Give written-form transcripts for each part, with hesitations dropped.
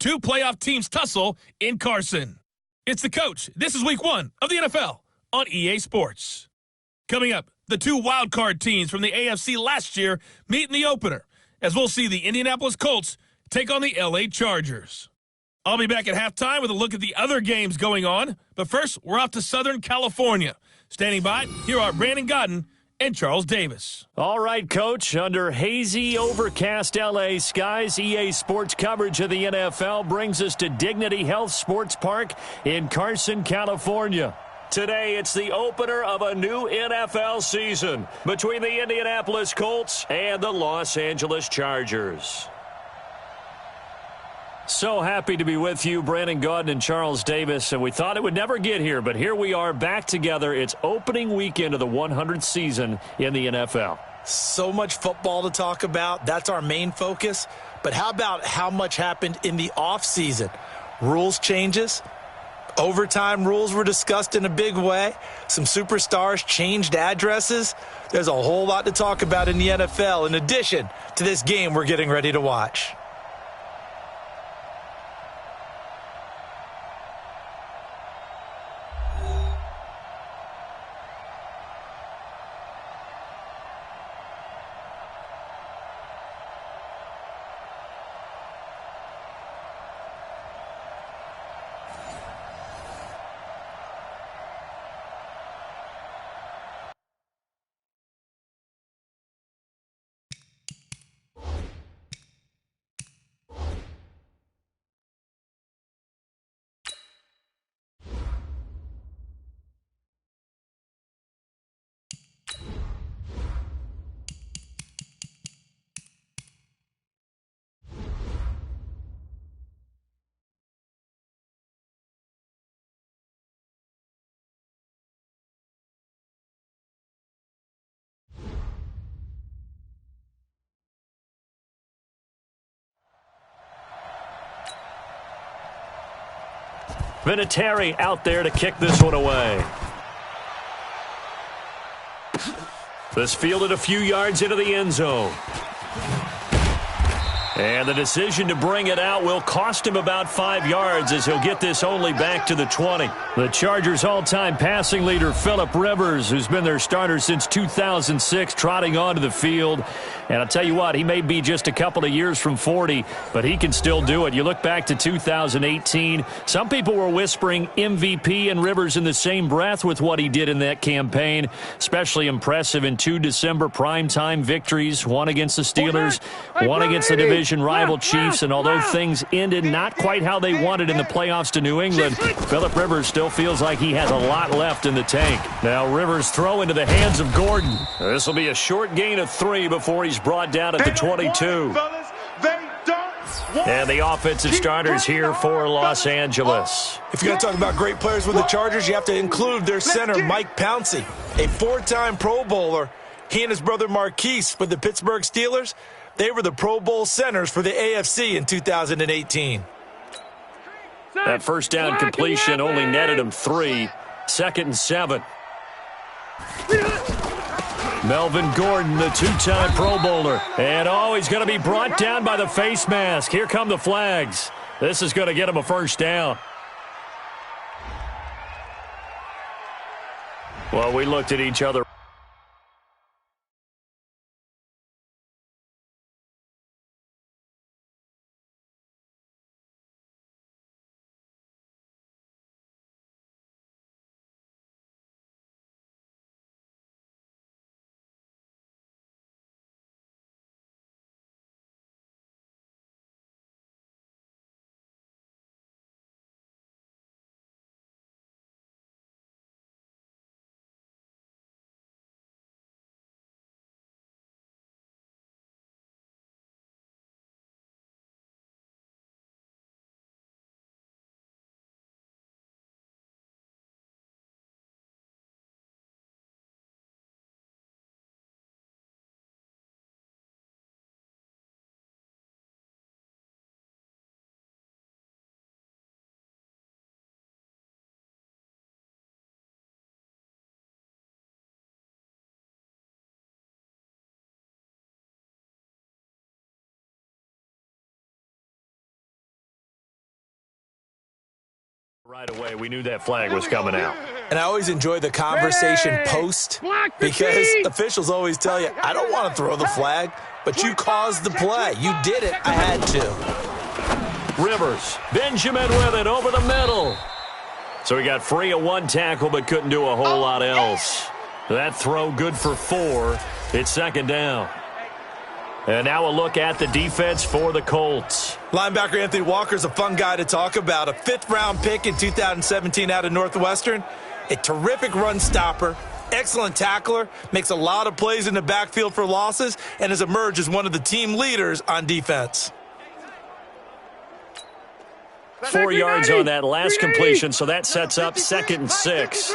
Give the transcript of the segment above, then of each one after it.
two playoff teams tussle in Carson. It's The Coach. This is Week 1 of the NFL on EA Sports. Coming up, the two wildcard teams from the AFC last year meet in the opener, as we'll see the Indianapolis Colts take on the LA Chargers. I'll be back at halftime with a look at the other games going on, but first, we're off to Southern California. Standing by, here are Brandon Godden and Charles Davis. All right, Coach. Under hazy, overcast L.A. skies, EA Sports coverage of the NFL brings us to Dignity Health Sports Park in Carson, California. Today, it's the opener of a new NFL season between the Indianapolis Colts and the Los Angeles Chargers. So happy to be with you, Brandon Godden and Charles Davis, and we thought it would never get here, but here we are back together. It's opening weekend of the 100th season in the NFL. So much football to talk about. That's our main focus. But how about how much happened in the offseason? Rules changes. Overtime rules were discussed in a big way. Some superstars changed addresses. There's a whole lot to talk about in the NFL in addition to this game we're getting ready to watch. Vinatieri out there to kick this one away. This fielded a few yards into the end zone. And the decision to bring it out will cost him about 5 yards as he'll get this only back to the 20. The Chargers' all-time passing leader, Phillip Rivers, who's been their starter since 2006, trotting onto the field. And I'll tell you what, he may be just a couple of years from 40, but he can still do it. You look back to 2018, some people were whispering MVP and Rivers in the same breath with what he did in that campaign. Especially impressive in 2 December primetime victories, one against the Steelers, one against the division rival Chiefs. And although things ended not quite how they wanted in the playoffs to New England, Phillip Rivers still feels like he has a lot left in the tank. Now Rivers throw into the hands of Gordon. This will be a short gain of 3 before he's brought down at the 22. And the offensive starters here for Los Angeles. If you're going to talk about great players with the Chargers, you have to include their center, Mike Pouncey, a 4-time Pro Bowler. He and his brother Marquise with the Pittsburgh Steelers, they were the Pro Bowl centers for the AFC in 2018. That first down completion only netted him 3. 2nd and 7. Melvin Gordon, the 2-time Pro Bowler. And he's going to be brought down by the face mask. Here come the flags. This is going to get him a first down. Well, we looked at each other. Right away, we knew that flag was coming out. And I always enjoy the conversation post because officials always tell you, I don't want to throw the flag, but you caused the play. You did it. I had to. Rivers, Benjamin with it over the middle. So he got free of one tackle but couldn't do a whole lot else. That throw good for 4. It's second down. And now a look at the defense for the Colts. Linebacker Anthony Walker's a fun guy to talk about. A 5th-round pick in 2017 out of Northwestern. A terrific run stopper, excellent tackler, makes a lot of plays in the backfield for losses, and has emerged as one of the team leaders on defense. 4 yards on that last completion, so that sets up 2nd and 6.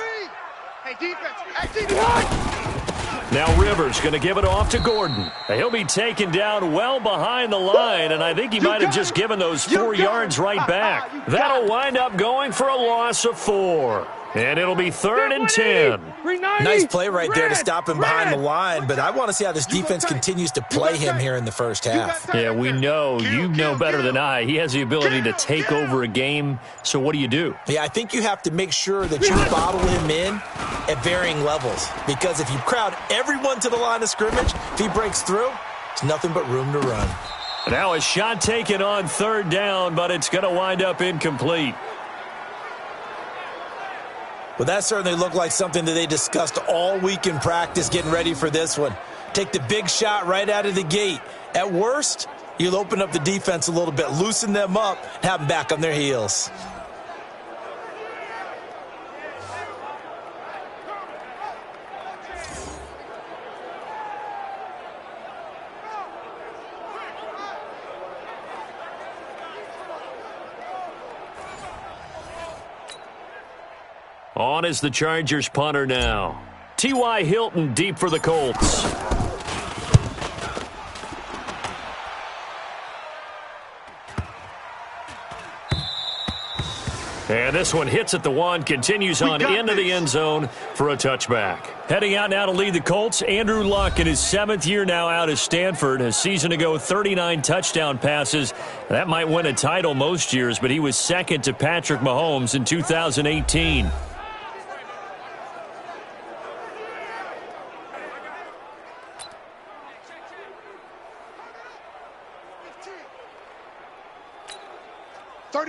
Now Rivers going to give it off to Gordon. He'll be taken down well behind the line, and I think he might have just given those 4 yards right back. That'll wind up going for a loss of 4. And it'll be 3rd and 10. Nice play right there to stop him behind the line, but I want to see how this defense continues to play him here in the first half. Yeah, we know. You know better than I. He has the ability to take over a game, so what do? Yeah, I think you have to make sure that you bottle him in at varying levels, because if you crowd everyone to the line of scrimmage, if he breaks through, it's nothing but room to run. Now a shot taken on 3rd down, but it's going to wind up incomplete. Well, that certainly looked like something that they discussed all week in practice getting ready for this one. Take the big shot right out of the gate. At worst, you'll open up the defense a little bit, loosen them up, and have them back on their heels. On is the Chargers punter now. T.Y. Hilton deep for the Colts. And this one hits at the 1, continues on into the end zone for a touchback. Heading out now to lead the Colts, Andrew Luck in his 7th year now out of Stanford. A season ago, 39 touchdown passes. That might win a title most years, but he was second to Patrick Mahomes in 2018.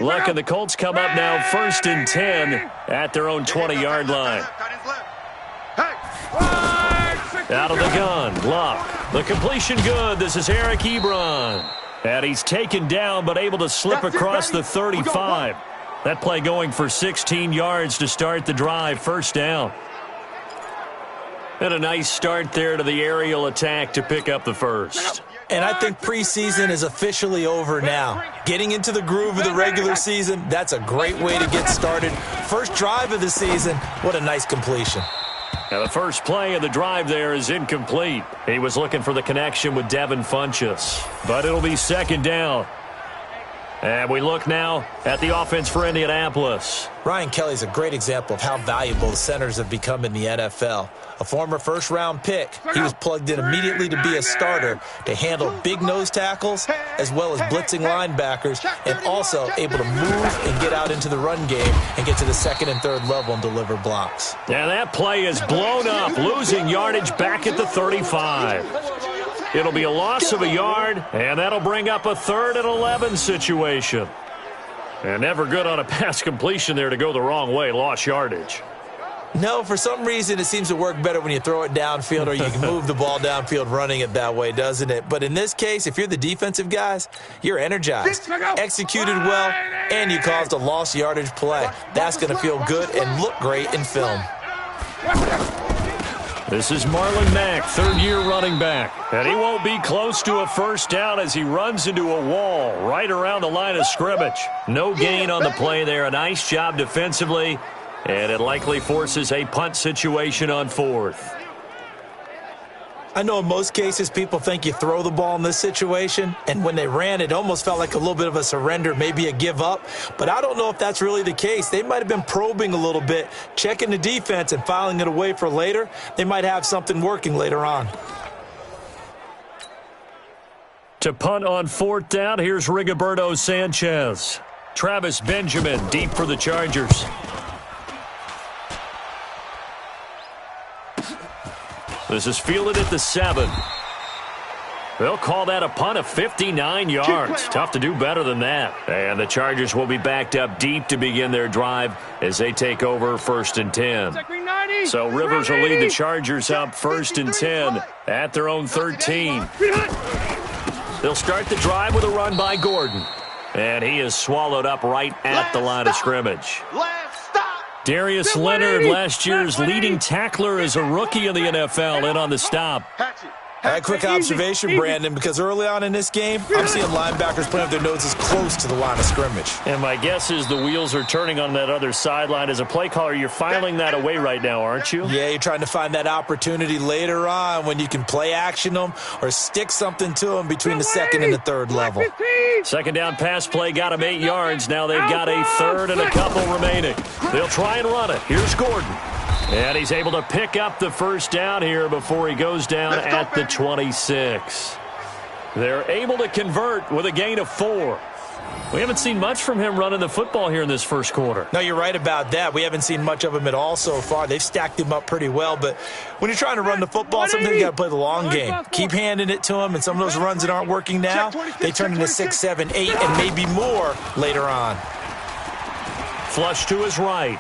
Luck and the Colts come up now 1st and 10 at their own 20-yard line. Out of the gun, Luck. The completion good. This is Eric Ebron. And he's taken down but able to slip across the 35. That play going for 16 yards to start the drive. 1st down. And a nice start there to the aerial attack to pick up the 1st. And I think preseason is officially over now. Getting into the groove of the regular season, that's a great way to get started. First drive of the season, what a nice completion. Now the first play of the drive there is incomplete. He was looking for the connection with Devin Funchess, but it'll be 2nd down. And we look now at the offense for Indianapolis. Ryan Kelly's a great example of how valuable the centers have become in the NFL. A former first-round pick, he was plugged in immediately to be a starter to handle big nose tackles as well as blitzing linebackers, and also able to move and get out into the run game and get to the 2nd and 3rd level and deliver blocks. And that play is blown up, losing yardage back at the 35. It'll be a loss of a yard, and that'll bring up a 3rd and 11 situation. And never good on a pass completion there to go the wrong way, lost yardage. No, for some reason it seems to work better when you throw it downfield or you can move the ball downfield running it that way, doesn't it? But in this case, if you're the defensive guys, you're energized, executed well, and you caused a lost yardage play. That's going to feel good and look great in film. This is Marlon Mack, 3rd-year running back. And he won't be close to a 1st down as he runs into a wall right around the line of scrimmage. No gain on the play there. A nice job defensively. And it likely forces a punt situation on 4th. I know in most cases people think you throw the ball in this situation, and when they ran, it almost felt like a little bit of a surrender, maybe a give up. But I don't know if that's really the case. They might have been probing a little bit, checking the defense and filing it away for later. They might have something working later on. To punt on 4th down, here's Rigoberto Sanchez. Travis Benjamin deep for the Chargers. This is fielded at the 7. They'll call that a punt of 59 yards. Tough to do better than that. And the Chargers will be backed up deep to begin their drive as they take over 1st and 10. So Rivers will lead the Chargers up 1st and 10 at their own 13. They'll start the drive with a run by Gordon. And he is swallowed up right at the line of scrimmage. Darius Leonard, last year's leading tackler as a rookie in the NFL, in on the stop. A quick observation, Brandon, because early on in this game, I'm seeing linebackers putting up their noses close to the line of scrimmage. And my guess is the wheels are turning on that other sideline. As a play caller, you're filing that away right now, aren't you? Yeah, you're trying to find that opportunity later on when you can play action them or stick something to them between the 2nd and the 3rd level. 2nd down pass play got him 8 yards. Now they've got a 3rd and a couple remaining. They'll try and run it. Here's Gordon. And he's able to pick up the 1st down here before he goes down at the 26. They're able to convert with a gain of 4. We haven't seen much from him running the football here in this 1st quarter. No, you're right about that. We haven't seen much of him at all so far. They've stacked him up pretty well, but when you're trying to run the football, sometimes you got to play the long game. Keep handing it to him, and some of those runs that aren't working now, they turn into 6, 7, 8, and maybe more later on. Flush to his right.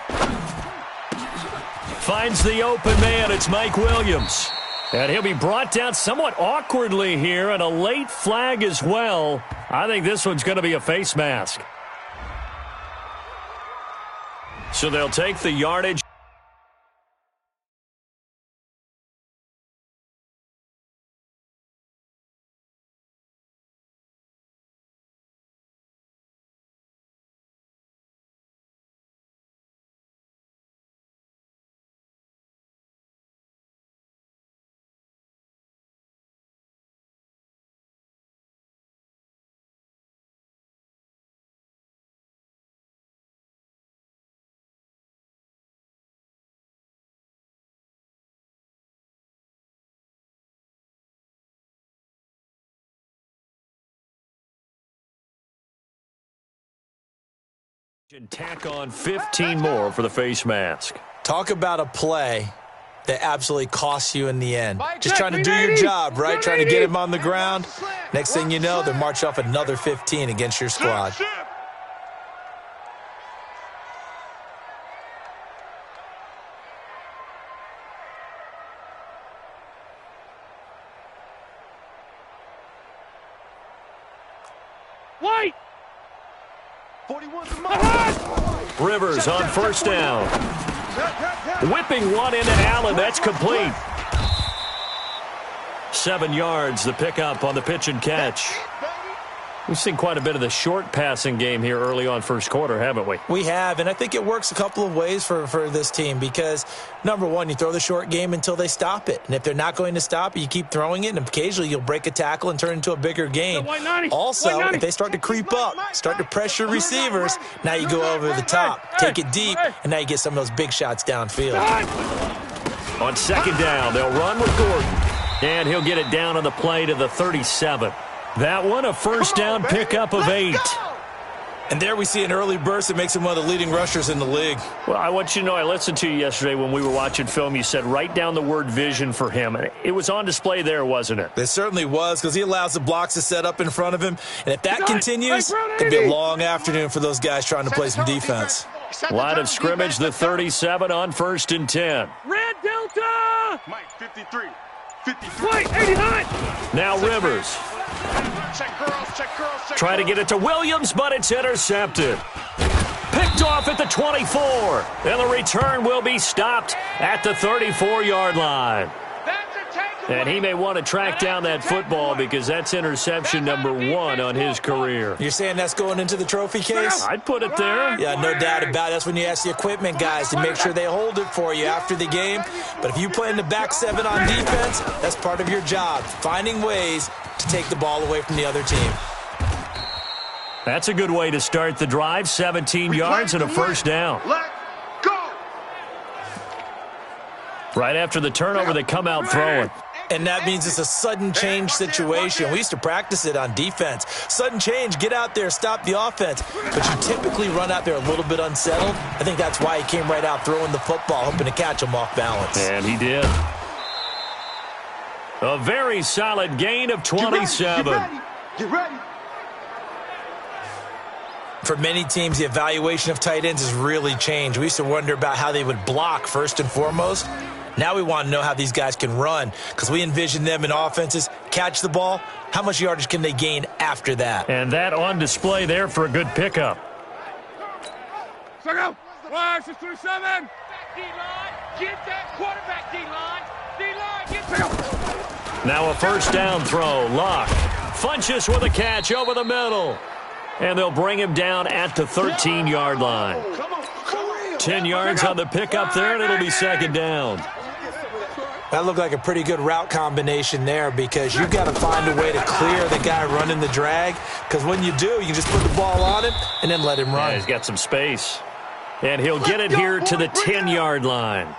Finds the open man. It's Mike Williams. And he'll be brought down somewhat awkwardly here, and a late flag as well. I think this one's going to be a face mask. So they'll take the yardage. And tack on 15 more for the face mask. Talk about a play that absolutely costs you in the end. Just trying to do your job, right? Trying to get him on the ground. Next thing you know, they're marching off another 15 against your squad. White! Rivers on 1st down. Whipping one into Allen. That's complete. 7 yards, the pickup on the pitch and catch. We've seen quite a bit of the short passing game here early on 1st quarter, haven't we? We have, and I think it works a couple of ways for this team because, number one, you throw the short game until they stop it. And if they're not going to stop it, you keep throwing it, and occasionally you'll break a tackle and turn it into a bigger gain. Also, if they start to creep up, start to pressure receivers, now you go over the top, take it deep, and now you get some of those big shots downfield. On 2nd down, they'll run with Gordon. And he'll get it down on the play to the 37. That one, a 1st down pickup of 8. And there we see an early burst that makes him one of the leading rushers in the league. Well, I want you to know, I listened to you yesterday when we were watching film. You said write down the word vision for him. It was on display there, wasn't it? It certainly was because he allows the blocks to set up in front of him. And if that continues, it could be a long afternoon for those guys trying to play some defense. Line of scrimmage, the 37 on 1st and 10. Red Delta! Mike, 53. 53. White, 89! Now Rivers. Try to get it to Williams, but it's intercepted. Picked off at the 24. And the return will be stopped at the 34-yard line. And he may want to track down that football because that's interception number 1 on his career. You're saying that's going into the trophy case? I'd put it there. Yeah, no doubt about it. That's when you ask the equipment guys to make sure they hold it for you after the game. But if you play in the back 7 on defense, that's part of your job, finding ways to take the ball away from the other team. That's a good way to start the drive. 17 yards and a 1st down. Let go. Right after the turnover, they come out throwing. And that means it's a sudden change situation. We used to practice it on defense. Sudden change, get out there, stop the offense. But you typically run out there a little bit unsettled. I think that's why he came right out throwing the football, hoping to catch him off balance. And he did. A very solid gain of 27. Get ready. For many teams, the evaluation of tight ends has really changed. We used to wonder about how they would block first and foremost. Now we want to know how these guys can run because we envision them in offenses, catch the ball. How much yardage can they gain after that? And that on display there for a good pickup. So go. 1, 6, 3, 7. Back D-line. Get that quarterback D-line. D-line, get Now a first down throw. Locke. Funches with a catch over the middle. And they'll bring him down at the 13-yard line. 10 yards on the pickup there, and it'll be second down. That looked like a pretty good route combination there because you've got to find a way to clear the guy running the drag because when you do, you can just put the ball on him and then let him run. Yeah, he's got some space. And he'll get it here to the 10-yard line.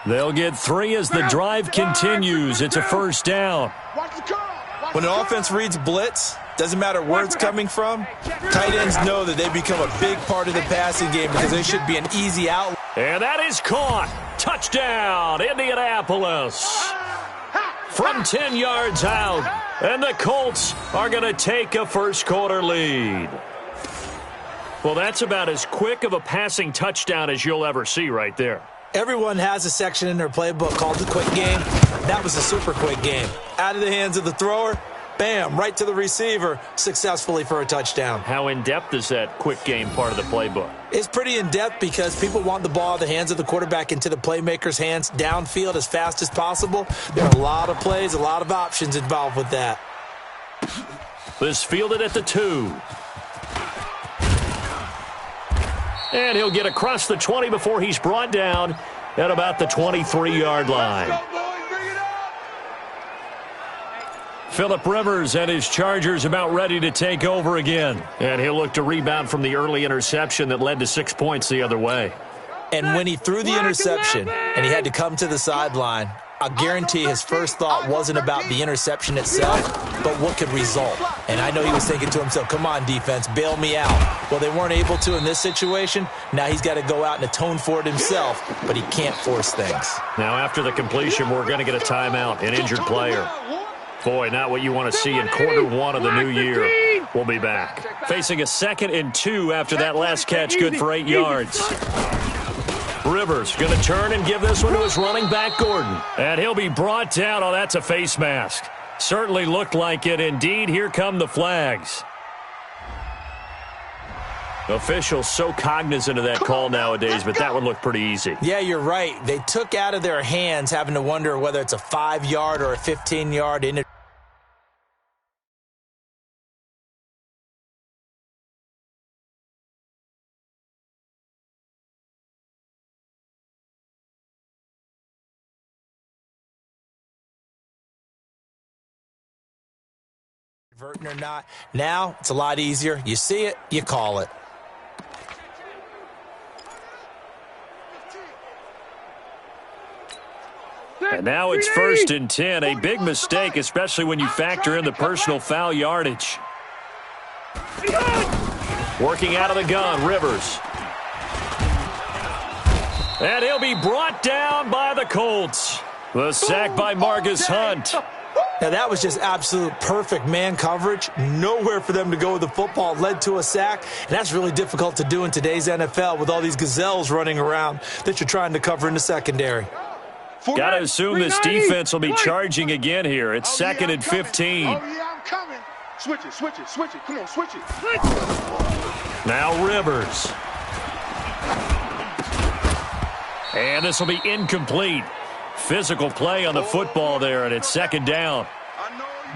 They'll get 3 as the drive continues. It's a first down. When an offense reads blitz, doesn't matter where it's coming from, tight ends know that they become a big part of the passing game because they should be an easy out. And that is caught. Touchdown, Indianapolis. From 10 yards out. And the Colts are going to take a first-quarter lead. Well, that's about as quick of a passing touchdown as you'll ever see right there. Everyone has a section in their playbook called the quick game. That was a super quick game. Out of the hands of the thrower, bam, right to the receiver, successfully for a touchdown. How in-depth is that quick game part of the playbook? It's pretty in-depth because people want the ball out of the hands of the quarterback into the playmaker's hands downfield as fast as possible. There are a lot of plays, a lot of options involved with that. This fielded at the 2. And he'll get across the 20 before he's brought down at about the 23-yard line. Phillip Rivers and his Chargers about ready to take over again. And he'll look to rebound from the early interception that led to 6 points the other way. And when he threw the interception and he had to come to the sideline, I guarantee his first thought wasn't about the interception itself, but what could result. And I know he was thinking to himself, come on, defense, bail me out. Well, they weren't able to in this situation. Now he's got to go out and atone for it himself, but he can't force things. Now after the completion, we're going to get a timeout, an injured player. Boy, not what you want to see in quarter 1 of the new year. We'll be back. Facing a 2nd and 2 after that last catch, good for 8 yards. Rivers going to turn and give this one to his running back, Gordon. And he'll be brought down. Oh, that's a face mask. Certainly looked like it. Indeed, here come the flags. Officials so cognizant of that call nowadays, but that one looked pretty easy. Yeah, you're right. They took out of their hands having to wonder whether it's a 5-yard or a 15-yard in it. Or not. Now it's a lot easier. You see it, you call it. And now it's 1st and 10. A big mistake, especially when you factor in the personal foul yardage. Working out of the gun, Rivers. And he'll be brought down by the Colts. The sack by Marcus Hunt. Now, that was just absolute perfect man coverage. Nowhere for them to go with the football. Led to a sack. And that's really difficult to do in today's NFL with all these gazelles running around that you're trying to cover in the secondary. Got to assume this defense will be charging again here. It's 2nd and 15. Oh, yeah, I'm coming. Switch it, switch it, switch it. Come on, switch it. Now Rivers. And this will be incomplete. Physical play on the football there, and it's 2nd down.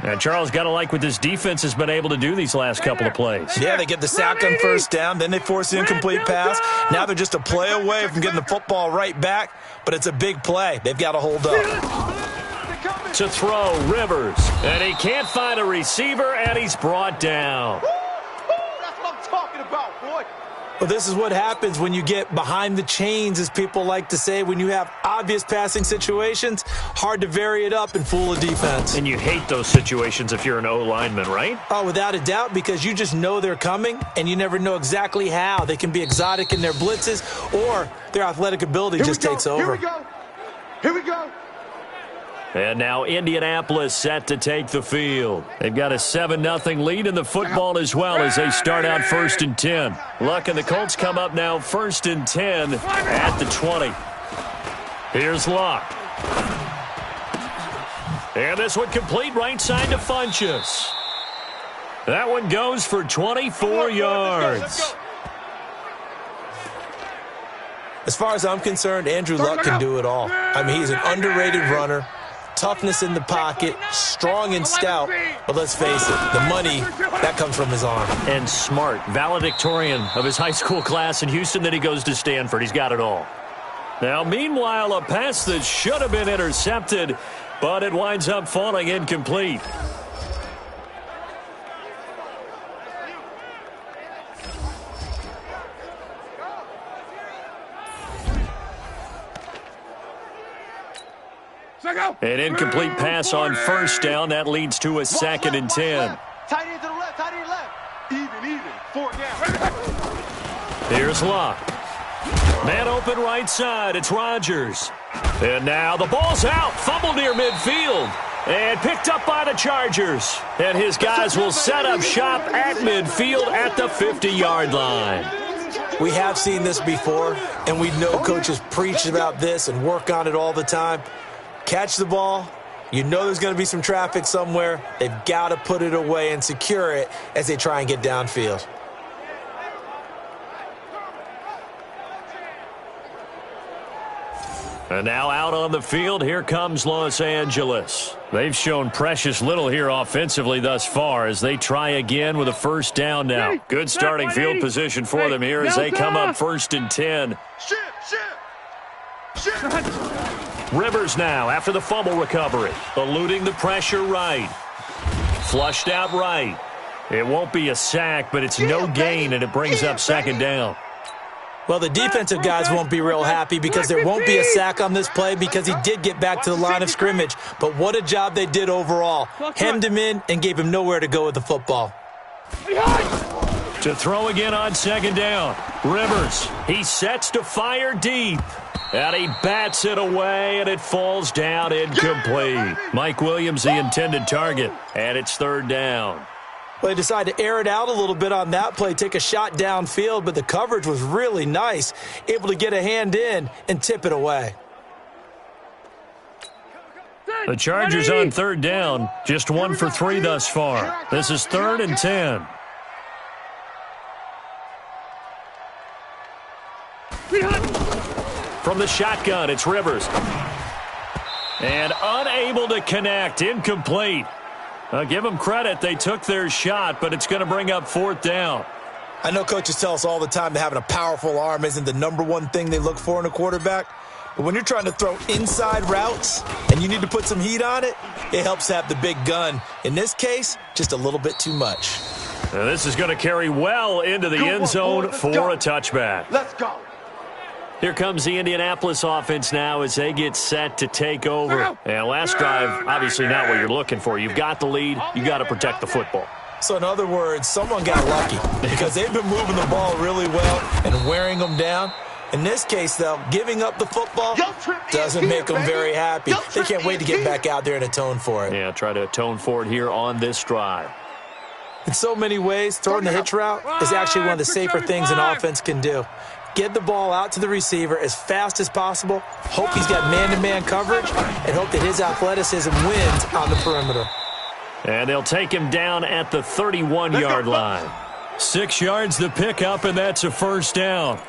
And Charles, got to like what this defense has been able to do these last couple of plays. Yeah, they get the sack on first down, then they force the incomplete pass. Now they're just a play away from getting the football right back, but it's a big play. They've got to hold up. To throw, Rivers. And he can't find a receiver, and he's brought down. That's what I'm talking about, boy. Well, this is what happens when you get behind the chains, as people like to say, when you have obvious passing situations, hard to vary it up and fool a defense. And you hate those situations if you're an O-lineman, right? Oh, without a doubt, because you just know they're coming, and you never know exactly how. They can be exotic in their blitzes, or their athletic ability just takes over. Here we go. Here we go. And now Indianapolis set to take the field. They've got a 7-0 lead in the football as well as they start out 1st and 10. Luck and the Colts come up now 1st and 10 at the 20. Here's Luck. And this one complete right side to Funchess. That one goes for 24 yards. As far as I'm concerned, Andrew Luck can do it all. I mean, he's an underrated runner. Toughness in the pocket, strong and stout, but let's face it, the money, that comes from his arm. And smart, valedictorian of his high school class in Houston, then he goes to Stanford. He's got it all. Now, meanwhile, a pass that should have been intercepted, but it winds up falling incomplete. An incomplete pass on 1st down. That leads to a 2nd and 10. Tight end to the left, tight end left. Even. 4 down. Here's Luck. Man open right side. It's Rodgers. And now the ball's out. Fumble near midfield. And picked up by the Chargers. And his guys will set up shop at midfield at the 50-yard line. We have seen this before, and we know coaches preach about this and work on it all the time. Catch the ball. You know there's going to be some traffic somewhere. They've got to put it away and secure it as they try and get downfield. And now out on the field, here comes Los Angeles. They've shown precious little here offensively thus far as they try again with a 1st down now. Good starting field position for them here as they come up 1st and 10. Rivers now after the fumble recovery. Eluding the pressure right. Flushed out right. It won't be a sack, but it's no gain, and it brings up 2nd down. Well, the defensive guys won't be real happy because there won't be a sack on this play because he did get back to the line of scrimmage. But what a job they did overall. Hemmed him in and gave him nowhere to go with the football. To throw again on 2nd down. Rivers, he sets to fire deep. And he bats it away, and it falls down incomplete. Mike Williams, the intended target, and it's 3rd down. Well, they decided to air it out a little bit on that play, take a shot downfield, but the coverage was really nice, able to get a hand in and tip it away. The Chargers on 3rd down, just 1 for 3 thus far. This is 3rd and 10. From the shotgun, it's Rivers. And unable to connect, incomplete. Give them credit, they took their shot, but it's going to bring up 4th down. I know coaches tell us all the time that having a powerful arm isn't the #1 thing they look for in a quarterback. But when you're trying to throw inside routes and you need to put some heat on it, it helps have the big gun. In this case, just a little bit too much. Now this is going to carry well into the end zone for a touchback. Let's go. Here comes the Indianapolis offense now as they get set to take over. And last drive, obviously not what you're looking for. You've got the lead. You've got to protect the football. So in other words, someone got lucky because they've been moving the ball really well and wearing them down. In this case, though, giving up the football doesn't make them very happy. They can't wait to get back out there and atone for it. Yeah, try to atone for it here on this drive. In so many ways, throwing the hitch route is actually one of the safer things an offense can do. Get the ball out to the receiver as fast as possible, hope he's got man-to-man coverage, and hope that his athleticism wins on the perimeter. And they'll take him down at the 31-yard line. 6 yards the pickup, and that's a 1st down.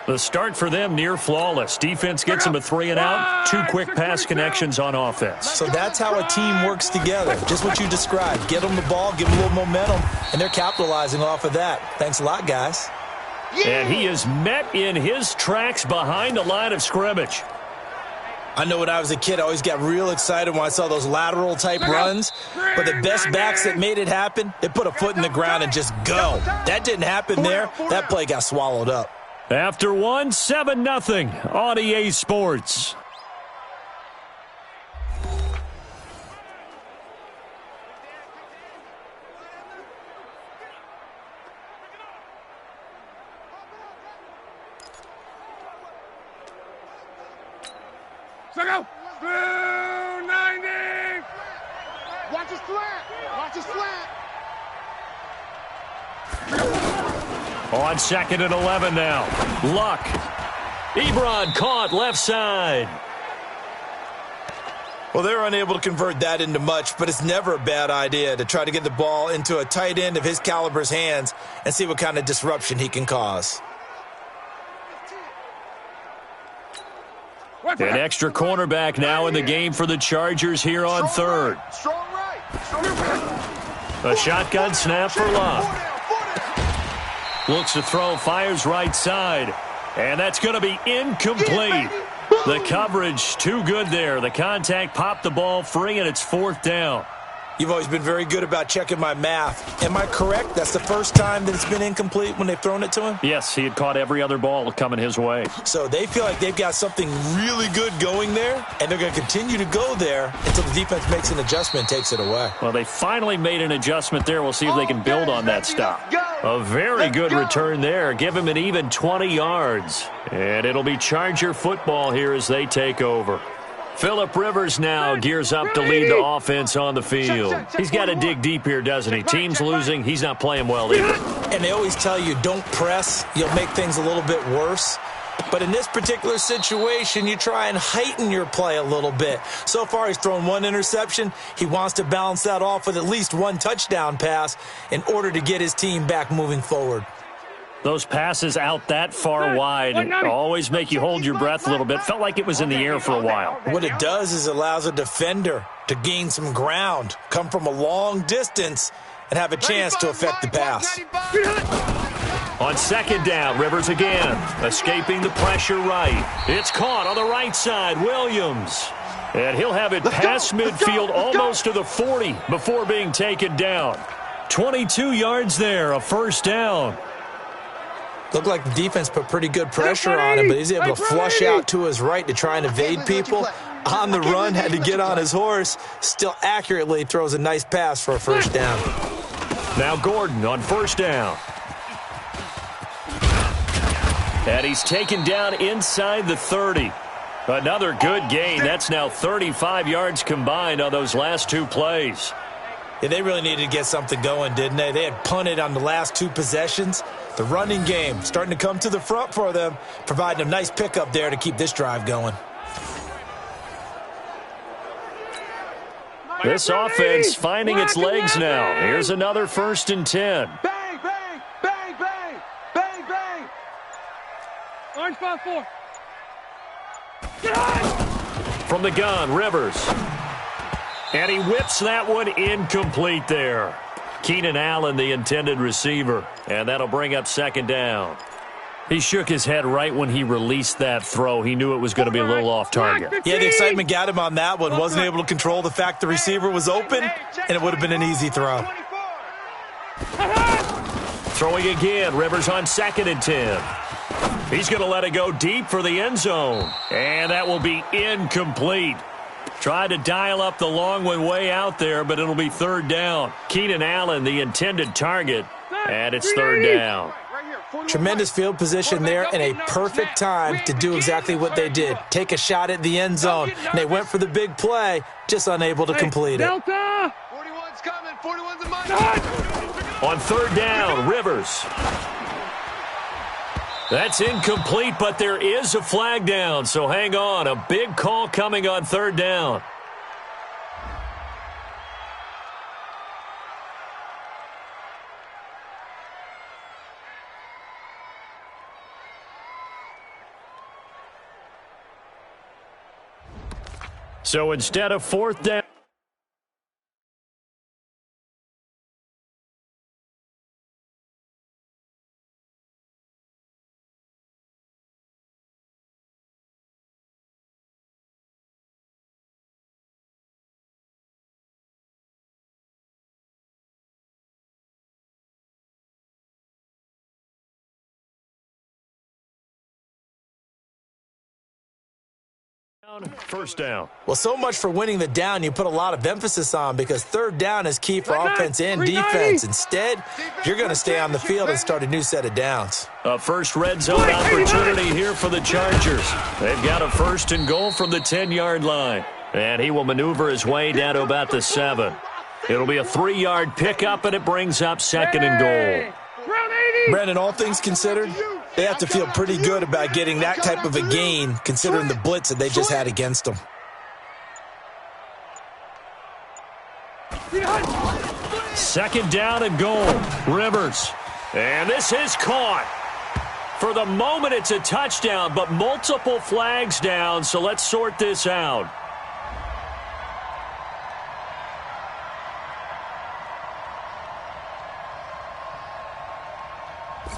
The start for them near flawless. Defense gets them a 3-and-out, 2 quick pass connections on offense. So that's how a team works together. Just what you described. Get them the ball, give them a little momentum, and they're capitalizing off of that. Thanks a lot, guys. And he is met in his tracks behind the line of scrimmage. I know when I was a kid, I always got real excited when I saw those lateral-type runs. But the best backs that made it happen, they put a foot in the ground and just go. That didn't happen there. That play got swallowed up. After one, 7-0 on EA Sports. So go. 290. Watch his slant. Watch his slant. On 2nd and 11 now. Luck. Ebron caught left side. Well, they're unable to convert that into much, but it's never a bad idea to try to get the ball into a tight end of his caliber's hands and see what kind of disruption he can cause. An extra cornerback now in the game for the Chargers here on third. Strong right. A shotgun snap for Luck. Looks to throw, fires right side. And that's going to be incomplete. The coverage too good there. The contact popped the ball free, and it's 4th down. You've always been very good about checking my math. Am I correct? That's the first time that it's been incomplete when they've thrown it to him? Yes, he had caught every other ball coming his way. So they feel like they've got something really good going there, and they're going to continue to go there until the defense makes an adjustment and takes it away. Well, they finally made an adjustment there. We'll see if they can build on that stop. A very good return there. Give him an even 20 yards. And it'll be Charger football here as they take over. Phillip Rivers now gears up to lead the offense on the field. He's got to dig deep here, doesn't he? Team's losing. He's not playing well either. And they always tell you, don't press. You'll make things a little bit worse. But in this particular situation, you try and heighten your play a little bit. So far, he's thrown one interception. He wants to balance that off with at least one touchdown pass in order to get his team back moving forward. Those passes out that far wide always make you hold your breath a little bit. Felt like it was in the air for a while. What it does is allows a defender to gain some ground, come from a long distance, and have a chance to affect the pass. On 2nd down, Rivers again, escaping the pressure right. It's caught on the right side, Williams. And he'll have it past midfield almost to the 40 before being taken down. 22 yards there, a 1st down. Looked like the defense put pretty good pressure on him, but he's able to flush out to his right to try and evade people. On the run, had to get on his horse. Still accurately throws a nice pass for a 1st down. Now Gordon on 1st down. And he's taken down inside the 30. Another good gain. That's now 35 yards combined on those last 2 plays. Yeah, they really needed to get something going, didn't they? They had punted on the last 2 possessions. The running game starting to come to the front for them, providing a nice pickup there to keep this drive going. This offense finding its legs now. Here's another 1st and 10. Bang, bang, bang, bang, bang, bang. Orange 5-4. From the gun, Rivers. And he whips that one incomplete there. Keenan Allen, the intended receiver. And that'll bring up 2nd down. He shook his head right when he released that throw. He knew it was going to be a little off target. Yeah, the excitement got him on that one. Wasn't able to control the fact the receiver was open, and it would have been an easy throw. Throwing again, Rivers on 2nd and 10. He's going to let it go deep for the end zone. And that will be incomplete. Tried to dial up the long one way out there, but it'll be 3rd down. Keenan Allen, the intended target, and it's 3rd down. Tremendous field position there and a perfect time to do exactly what they did. Take a shot at the end zone. And they went for the big play, just unable to complete it. Delta! 41's coming. 41's a money. On 3rd down, Rivers. That's incomplete, but there is a flag down, so hang on. A big call coming on 3rd down. So instead of 4th down, First down. Well, so much for winning the down you put a lot of emphasis on, because third down is key for offense and defense. Instead, you're going to stay on the field and start a new set of downs. A first red zone opportunity here for the Chargers. They've got a first and goal from the 10-yard line. And he will maneuver his way down to about the 7. It'll be a 3-yard pickup, and it brings up second and goal. Brandon, all things considered, they have to feel pretty good about getting that type of a gain, considering the blitz that they just had against them. Second down and goal. Rivers. And this is caught. For the moment, it's a touchdown, but multiple flags down, so let's sort this out.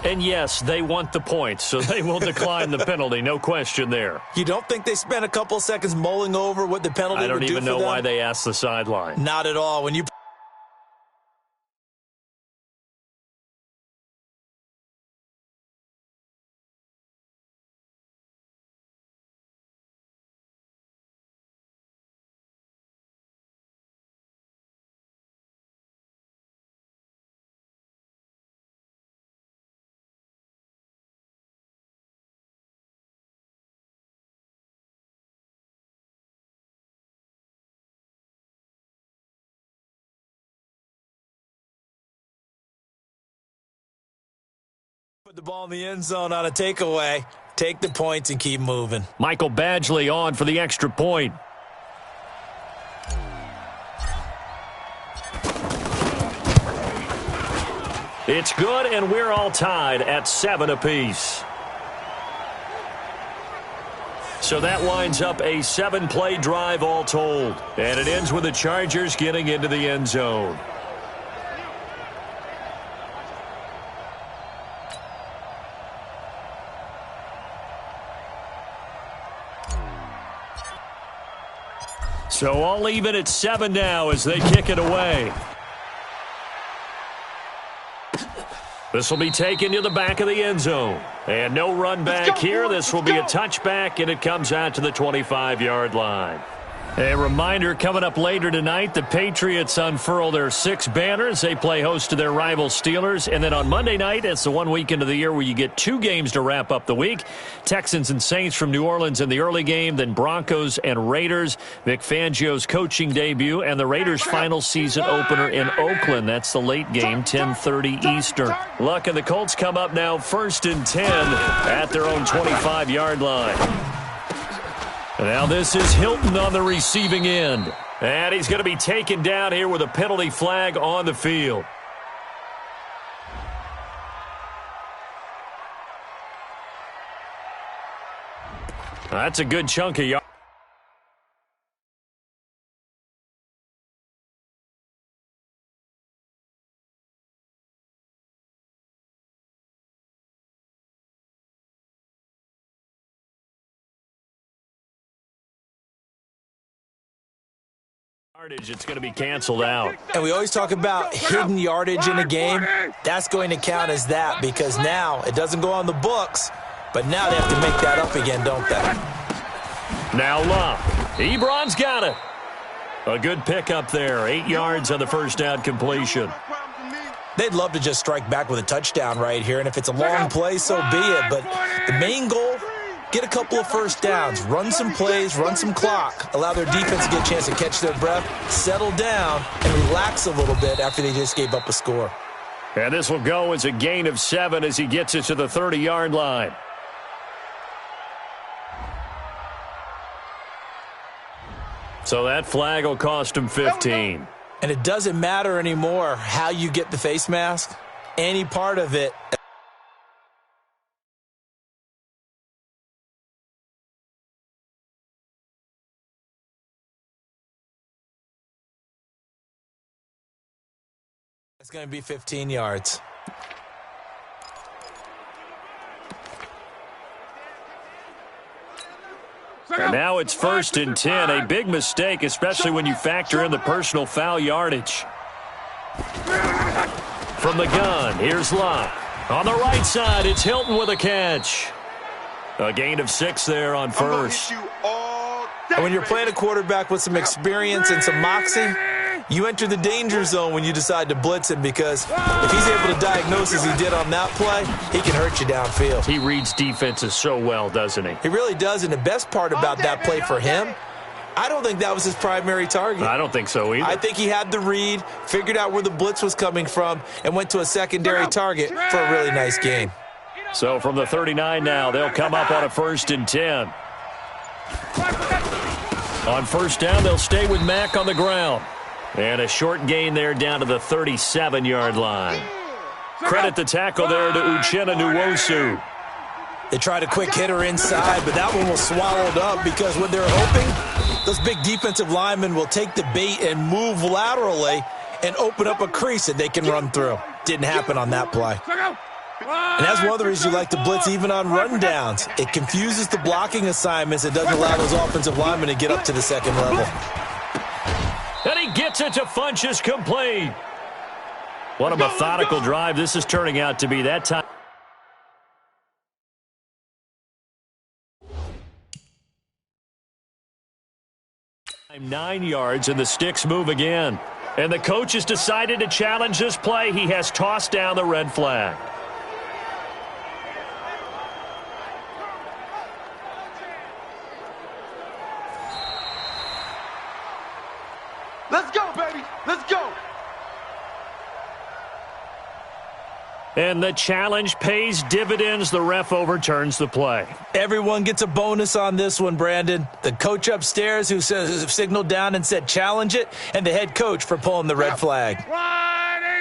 And yes, they want the points, so they will decline the penalty. No question there. You don't think they spent a couple seconds mulling over what the penalty would do for them? I don't even know why they asked the sideline. Not at all. When you put the ball in the end zone on a takeaway, take the points and keep moving. Michael Badgley on for the extra point. It's good, and we're all tied at 7 apiece. So that winds up a 7-play drive all told. And it ends with the Chargers getting into the end zone. So all even at 7 now as they kick it away. This will be taken to the back of the end zone. And no run back here. This will be a touchback, and it comes out to the 25-yard line. A reminder coming up later tonight, the Patriots unfurl their 6 banners. They play host to their rival Steelers. And then on Monday night, it's the one weekend of the year where you get 2 games to wrap up the week. Texans and Saints from New Orleans in the early game, then Broncos and Raiders. Vic Fangio's coaching debut and the Raiders' final season opener in Oakland. That's the late game, 10:30 Eastern. Luck and the Colts come up now 1st and 10 at their own 25-yard line. Now this is Hilton on the receiving end. And he's going to be taken down here with a penalty flag on the field. That's a good chunk of yards. It's going to be canceled out. And we always talk about hidden yardage in a game. That's going to count as that, because now it doesn't go on the books, but now they have to make that up again, don't they? Now Love. Ebron's got it. A good pickup there. 8 yards on the first down completion. They'd love to just strike back with a touchdown right here, and if it's a long play, so be it. But the main goal, get a couple of first downs, run some plays, run some clock, allow their defense to get a chance to catch their breath, settle down, and relax a little bit after they just gave up a score. And this will go as a gain of 7 as he gets it to the 30-yard line. So that flag will cost him 15. And it doesn't matter anymore how you get the face mask. Any part of it. It's going to be 15 yards. And now it's 1st and 10. A big mistake, especially when you factor in the personal foul yardage. From the gun, here's Locke. On the right side, it's Hilton with a catch. A gain of 6 there on first. I'm gonna hit you all And when you're playing a quarterback with some experience and some moxie, you enter the danger zone when you decide to blitz him, because if he's able to diagnose as he did on that play, he can hurt you downfield. He reads defenses so well, doesn't he? He really does, and the best part about that play for him, I don't think that was his primary target. I don't think so either. I think he had the read, figured out where the blitz was coming from, and went to a secondary target for a really nice gain. So from the 39 now, they'll come up on a 1st and 10. On 1st down, they'll stay with Mack on the ground. And a short gain there down to the 37-yard line. Credit the tackle there to Uchenna Nwosu. They tried a quick hitter inside, but that one was swallowed up, because when they're hoping, those big defensive linemen will take the bait and move laterally and open up a crease that they can run through. Didn't happen on that play. And that's one of the reasons you like to blitz even on rundowns. It confuses the blocking assignments. It doesn't allow those offensive linemen to get up to the second level. And he gets it to Funchess complete. What a methodical drive this is turning out to be that time. 9 yards, and the sticks move again. And the coach has decided to challenge this play. He has tossed down the red flag. Let's go, baby. Let's go. And the challenge pays dividends. The ref overturns the play. Everyone gets a bonus on this one, Brandon. The coach upstairs who signaled down and said challenge it, and the head coach for pulling the red flag. 180.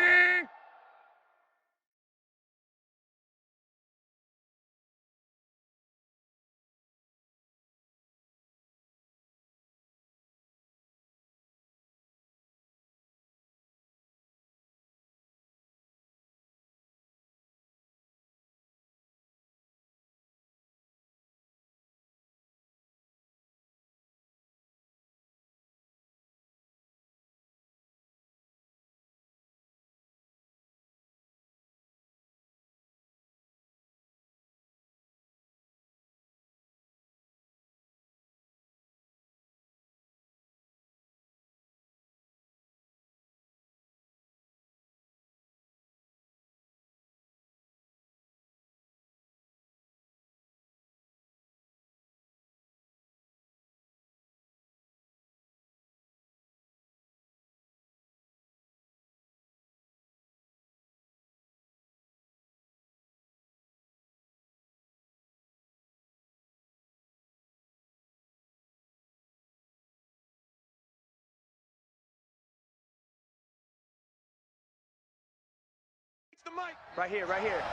The mic. Right here, right here.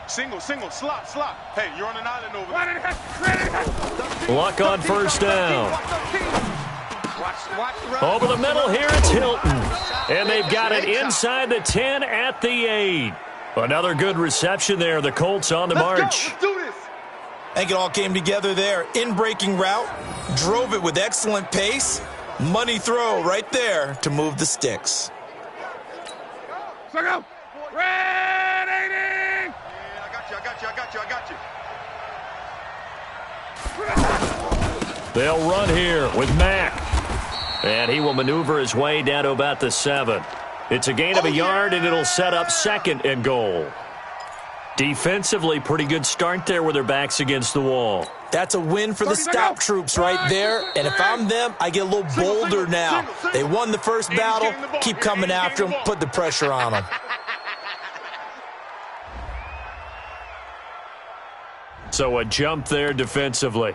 Single, slot. Hey, you're on an island over there. Luck on 1st down. Over the middle here, it's Hilton. And they've got it inside the 10 at the 8. Another good reception there. The Colts on the march. Let's do this. I think it all came together there. In-breaking route, drove it with excellent pace. Money throw right there to move the sticks. So go. Red 80. Yeah, I got you. They'll run here with Mack. And he will maneuver his way down to about the 7. It's a gain of a yard, and it'll set up 2nd and goal. Defensively, pretty good start there with their backs against the wall. That's a win for the stop troops right there. And if I'm them, I get a little bolder now. They won the first battle. Keep coming after them. Put the pressure on them. So a jump there defensively.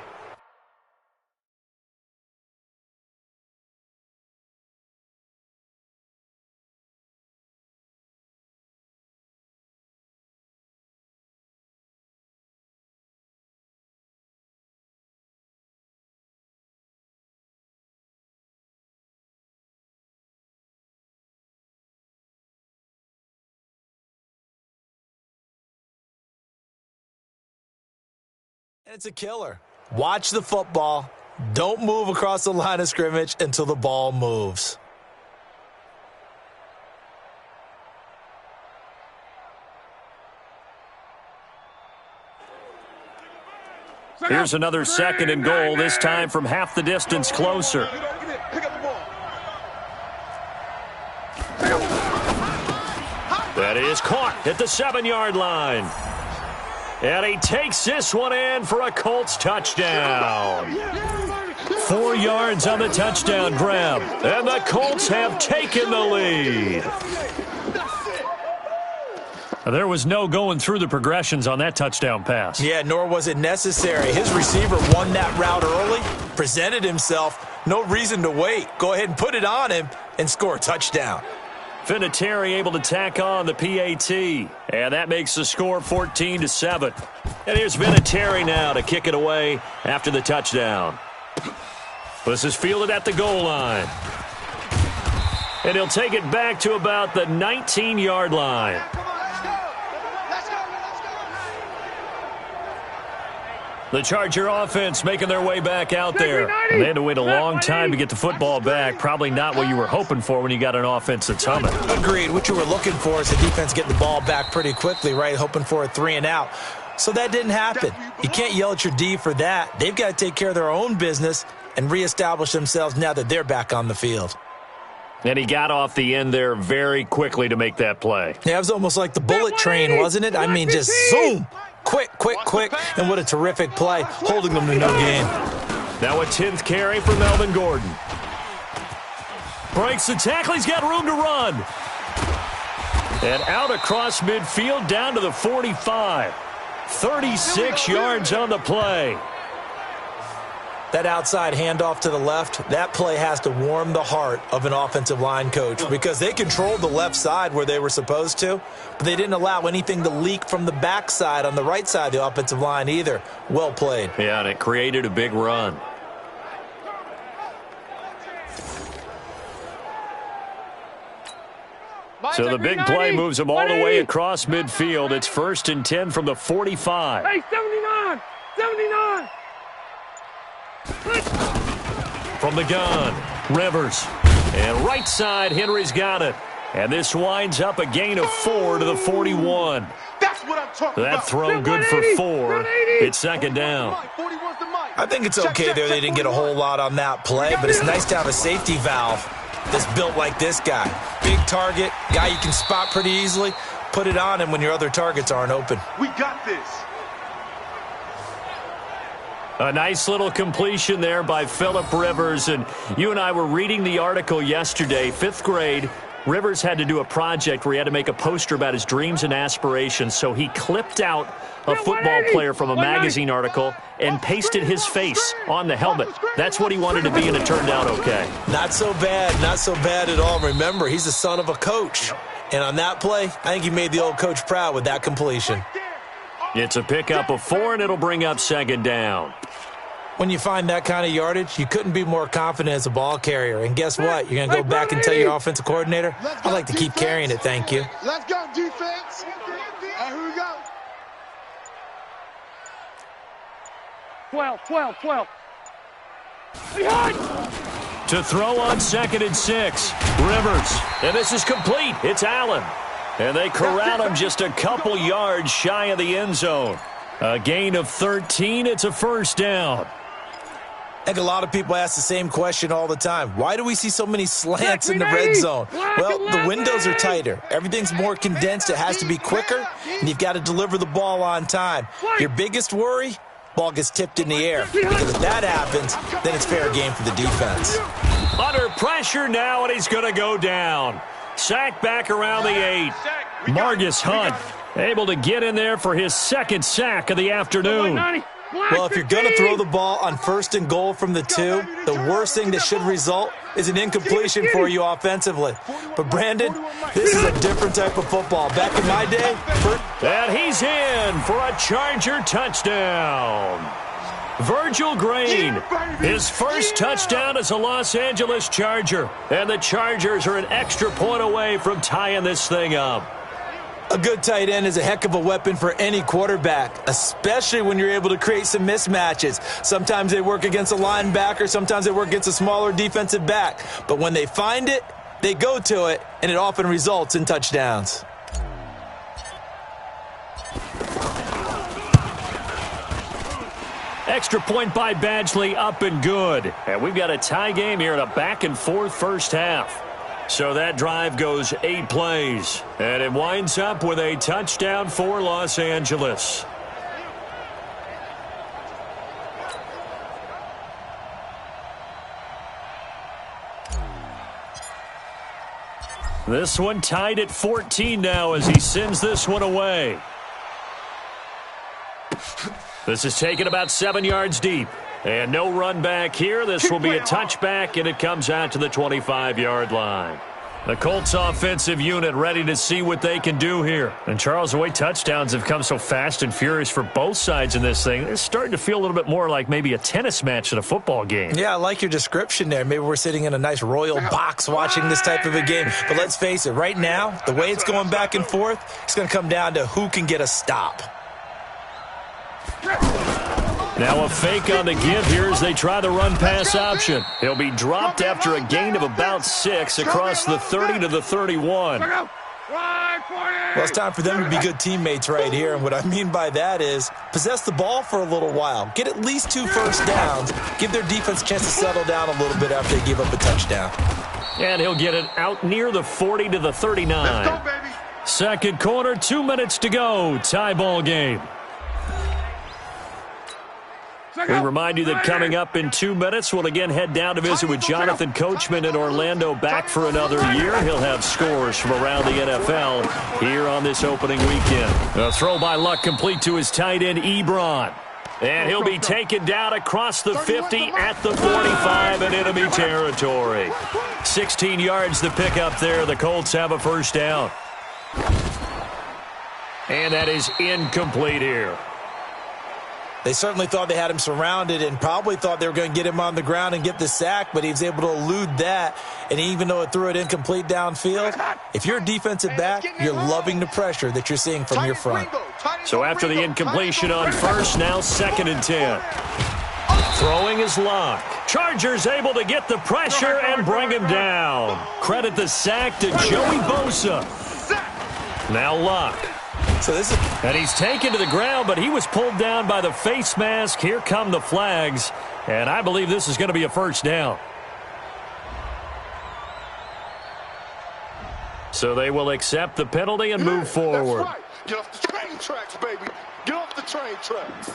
It's a killer. Watch the football. Don't move across the line of scrimmage until the ball moves. Here's another 2nd and goal, this time from half the distance closer. That is caught at the 7-yard line. And he takes this one in for a Colts touchdown. 4 yards on the touchdown grab. And the Colts have taken the lead. There was no going through the progressions on that touchdown pass. Yeah, nor was it necessary. His receiver won that route early, presented himself. No reason to wait. Go ahead and put it on him and score a touchdown. Vinatieri able to tack on the PAT. And that makes the score 14-7. And here's Vinatieri now to kick it away after the touchdown. This is fielded at the goal line. And he'll take it back to about the 19-yard line. The Charger offense making their way back out there. And they had to wait a long time to get the football back. Probably not what you were hoping for when you got an offense that's humming. Agreed. What you were looking for is the defense getting the ball back pretty quickly, right? Hoping for a 3-and-out. So that didn't happen. You can't yell at your D for that. They've got to take care of their own business and reestablish themselves now that they're back on the field. And he got off the end there very quickly to make that play. Yeah, it was almost like the bullet train, wasn't it? I mean, just zoom. Quick, and what a terrific play, holding them to no gain. Now a 10th carry for Melvin Gordon. Breaks the tackle, he's got room to run. And out across midfield, down to the 45. 36 yards on the play. That outside handoff to the left, that play has to warm the heart of an offensive line coach because they controlled the left side where they were supposed to, but they didn't allow anything to leak from the backside on the right side of the offensive line either. Well played. Yeah, and it created a big run. So the big play moves them all the way across midfield. It's 1st and 10 from the 45. Hey, 79! 79! From the gun, Rivers. And right side, Henry's got it. And this winds up a gain of 4 to the 41. That's what I'm talking That about. throw good for 4. It's 2nd down. I think it's okay there. They didn't get a whole lot on that play, but it's nice to have a safety valve that's built like this guy. Big target, guy you can spot pretty easily. Put it on him when your other targets aren't open. We got this. A nice little completion there by Phillip Rivers. And you and I were reading the article yesterday, 5th grade. Rivers had to do a project where he had to make a poster about his dreams and aspirations. So he clipped out a football player from a magazine article and pasted his face on the helmet. That's what he wanted to be, and it turned out okay. Not so bad at all. Remember, he's the son of a coach. And on that play, I think he made the old coach proud with that completion. It's a pickup of 4, and it'll bring up 2nd down. When you find that kind of yardage, you couldn't be more confident as a ball carrier. And guess what? You're going to go back and tell your offensive coordinator, I'd like to keep carrying it, thank you. Let's go, defense. And here we go. 12. Behind! To throw on 2nd and 6. Rivers. And this is complete. It's Allen. And they corral him just a couple yards shy of the end zone. A gain of 13. It's a 1st down. I think a lot of people ask the same question all the time. Why do we see so many slants in the red zone? Well, the windows are tighter. Everything's more condensed. It has to be quicker, and you've got to deliver the ball on time. Your biggest worry? Ball gets tipped in the air. Because if that happens, then it's fair game for the defense. Under pressure now, and he's going to go down. Sacked back around the 8. Margus Hunt able to get in there for his 2nd sack of the afternoon. Well, if you're going to throw the ball on 1st and goal from the 2, the worst thing that should result is an incompletion for you offensively. But, Brandon, this is a different type of football. Back in my day, and he's in for a Charger touchdown. Virgil Green, his first touchdown as a Los Angeles Charger. And the Chargers are an extra point away from tying this thing up. A good tight end is a heck of a weapon for any quarterback, especially when you're able to create some mismatches. Sometimes they work against a linebacker, sometimes they work against a smaller defensive back. But when they find it, they go to it, and it often results in touchdowns. Extra point by Badgley, up and good. And we've got a tie game here in a back-and-forth first half. So that drive goes 8 plays. And it winds up with a touchdown for Los Angeles. This one tied at 14 now as he sends this one away. This is taken about 7 yards deep. And no run back here. This will be a touchback, and it comes out to the 25-yard line. The Colts offensive unit ready to see what they can do here. And Charles, the way touchdowns have come so fast and furious for both sides in this thing, it's starting to feel a little bit more like maybe a tennis match at a football game. Yeah, I like your description there. Maybe we're sitting in a nice royal box watching this type of a game. But let's face it, right now, the way it's going back and forth, it's going to come down to who can get a stop. Now a fake on the give here as they try the run-pass option. He'll be dropped after a gain of about 6 across the 30 to the 31. Well, it's time for them to be good teammates right here. And what I mean by that is possess the ball for a little while. Get at least 2 first downs. Give their defense a chance to settle down a little bit after they give up a touchdown. And he'll get it out near the 40 to the 39. Let's go, baby. Second quarter, 2 minutes to go. Tie ball game. We remind you that coming up in 2 minutes, we'll again head down to visit with Jonathan Coachman in Orlando, back for another year. He'll have scores from around the NFL here on this opening weekend. A throw by Luck complete to his tight end, Ebron. And he'll be taken down across the 50 at the 45 in enemy territory. 16 yards to pick up there. The Colts have a first down. And that is incomplete here. They certainly thought they had him surrounded and probably thought they were going to get him on the ground and get the sack, but he was able to elude that. And even though it threw it incomplete downfield, if you're a defensive back, you're loving the pressure that you're seeing from your front. So after the incompletion on first, now 2nd and 10. Throwing is Luck. Chargers able to get the pressure and bring him down. Credit the sack to Joey Bosa. Now Luck. And he's taken to the ground, but he was pulled down by the face mask. Here come the flags, and I believe this is going to be a first down. So they will accept the penalty and move forward. That's right. Get off the train tracks, baby. Get off the train tracks.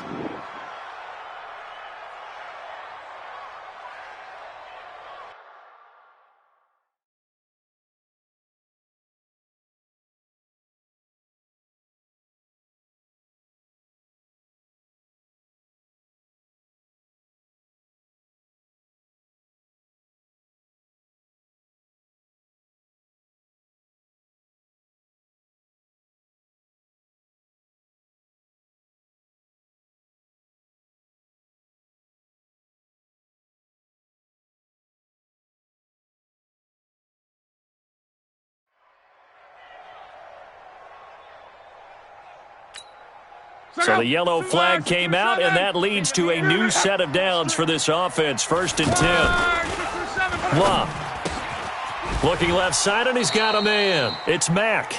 So the yellow flag came out, and that leads to a new set of downs for this offense. 1st and 10. Luck. Looking left side, and he's got a man. It's Mack.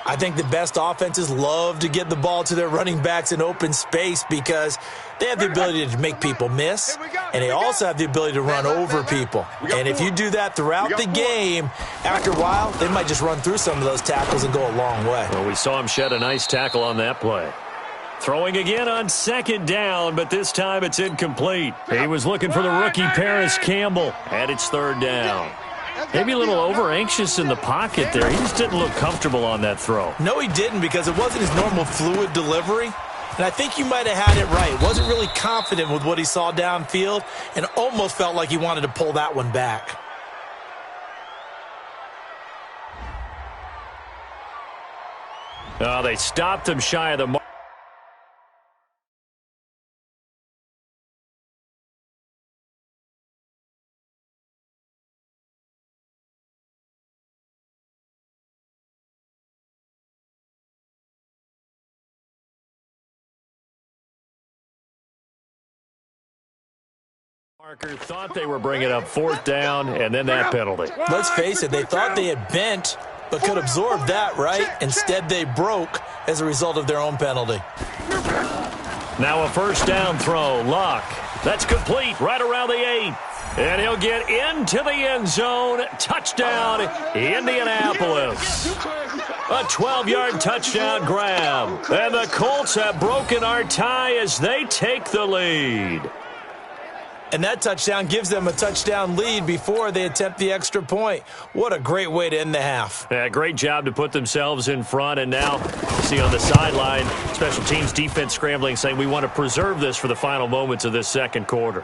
I think the best offenses love to get the ball to their running backs in open space because they have the ability to make people miss, and they also have the ability to run over people. And if you do that throughout the game, after a while, they might just run through some of those tackles and go a long way. Well, we saw him shed a nice tackle on that play. Throwing again on 2nd down, but this time it's incomplete. He was looking for the rookie Paris Campbell, and it's 3rd down. Maybe a little over-anxious in the pocket there. He just didn't look comfortable on that throw. No, he didn't, because it wasn't his normal fluid delivery. And I think you might have had it right. Wasn't really confident with what he saw downfield and almost felt like he wanted to pull that one back. Oh, they stopped him shy of the mark. Marker thought they were bringing up 4th down, and then that penalty. Let's face it, they thought they had bent, but could absorb that, right? Instead, they broke as a result of their own penalty. Now a first down throw. Luck. That's complete right around the 8. And he'll get into the end zone. Touchdown, Indianapolis. A 12-yard touchdown grab. And the Colts have broken our tie as they take the lead. And that touchdown gives them a touchdown lead before they attempt the extra point. What a great way to end the half. Yeah, great job to put themselves in front. And now, see on the sideline, special teams defense scrambling, saying we want to preserve this for the final moments of this second quarter.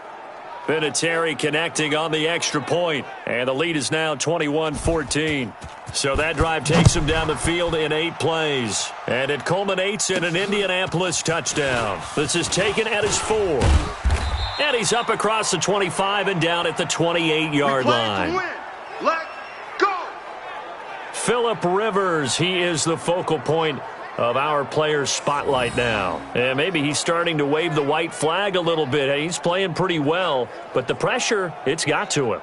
Vinatieri connecting on the extra point, and the lead is now 21-14. So that drive takes him down the field in 8 plays, and it culminates in an Indianapolis touchdown. This is taken at his 4. And he's up across the 25 and down at the 28-yard line. Let go. Phillip Rivers, he is the focal point of our players' spotlight now. And maybe he's starting to wave the white flag a little bit. He's playing pretty well, but the pressure, it's got to him.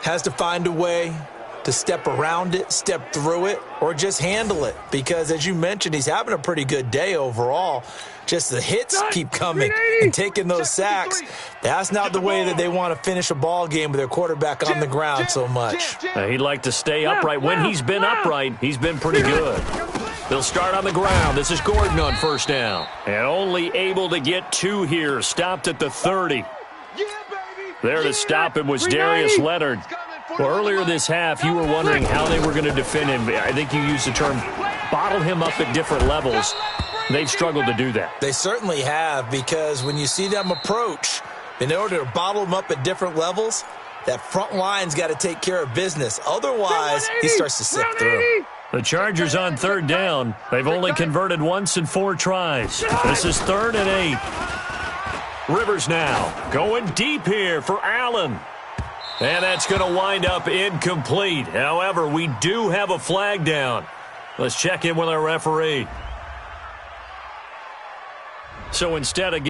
Has to find a way to step around it, step through it, or just handle it. Because, as you mentioned, he's having a pretty good day overall. Just the hits keep coming and taking those sacks. That's not the way that they want to finish a ball game with their quarterback on the ground so much. He'd like to stay upright. When he's been upright, he's been pretty good. They'll start on the ground. This is Gordon on first down. And only able to get 2 here. Stopped at the 30. There to stop him was Darius Leonard. Well, earlier this half, you were wondering how they were going to defend him. I think you used the term bottle him up at different levels. They've struggled to do that. They certainly have, because when you see them approach, in order to bottle them up at different levels, that front line's got to take care of business. Otherwise, he starts to sift through. The Chargers on third down. They've only converted once in 4 tries. This is 3rd and 8. Rivers now going deep here for Allen. And that's going to wind up incomplete. However, we do have a flag down. Let's check in with our referee. So instead of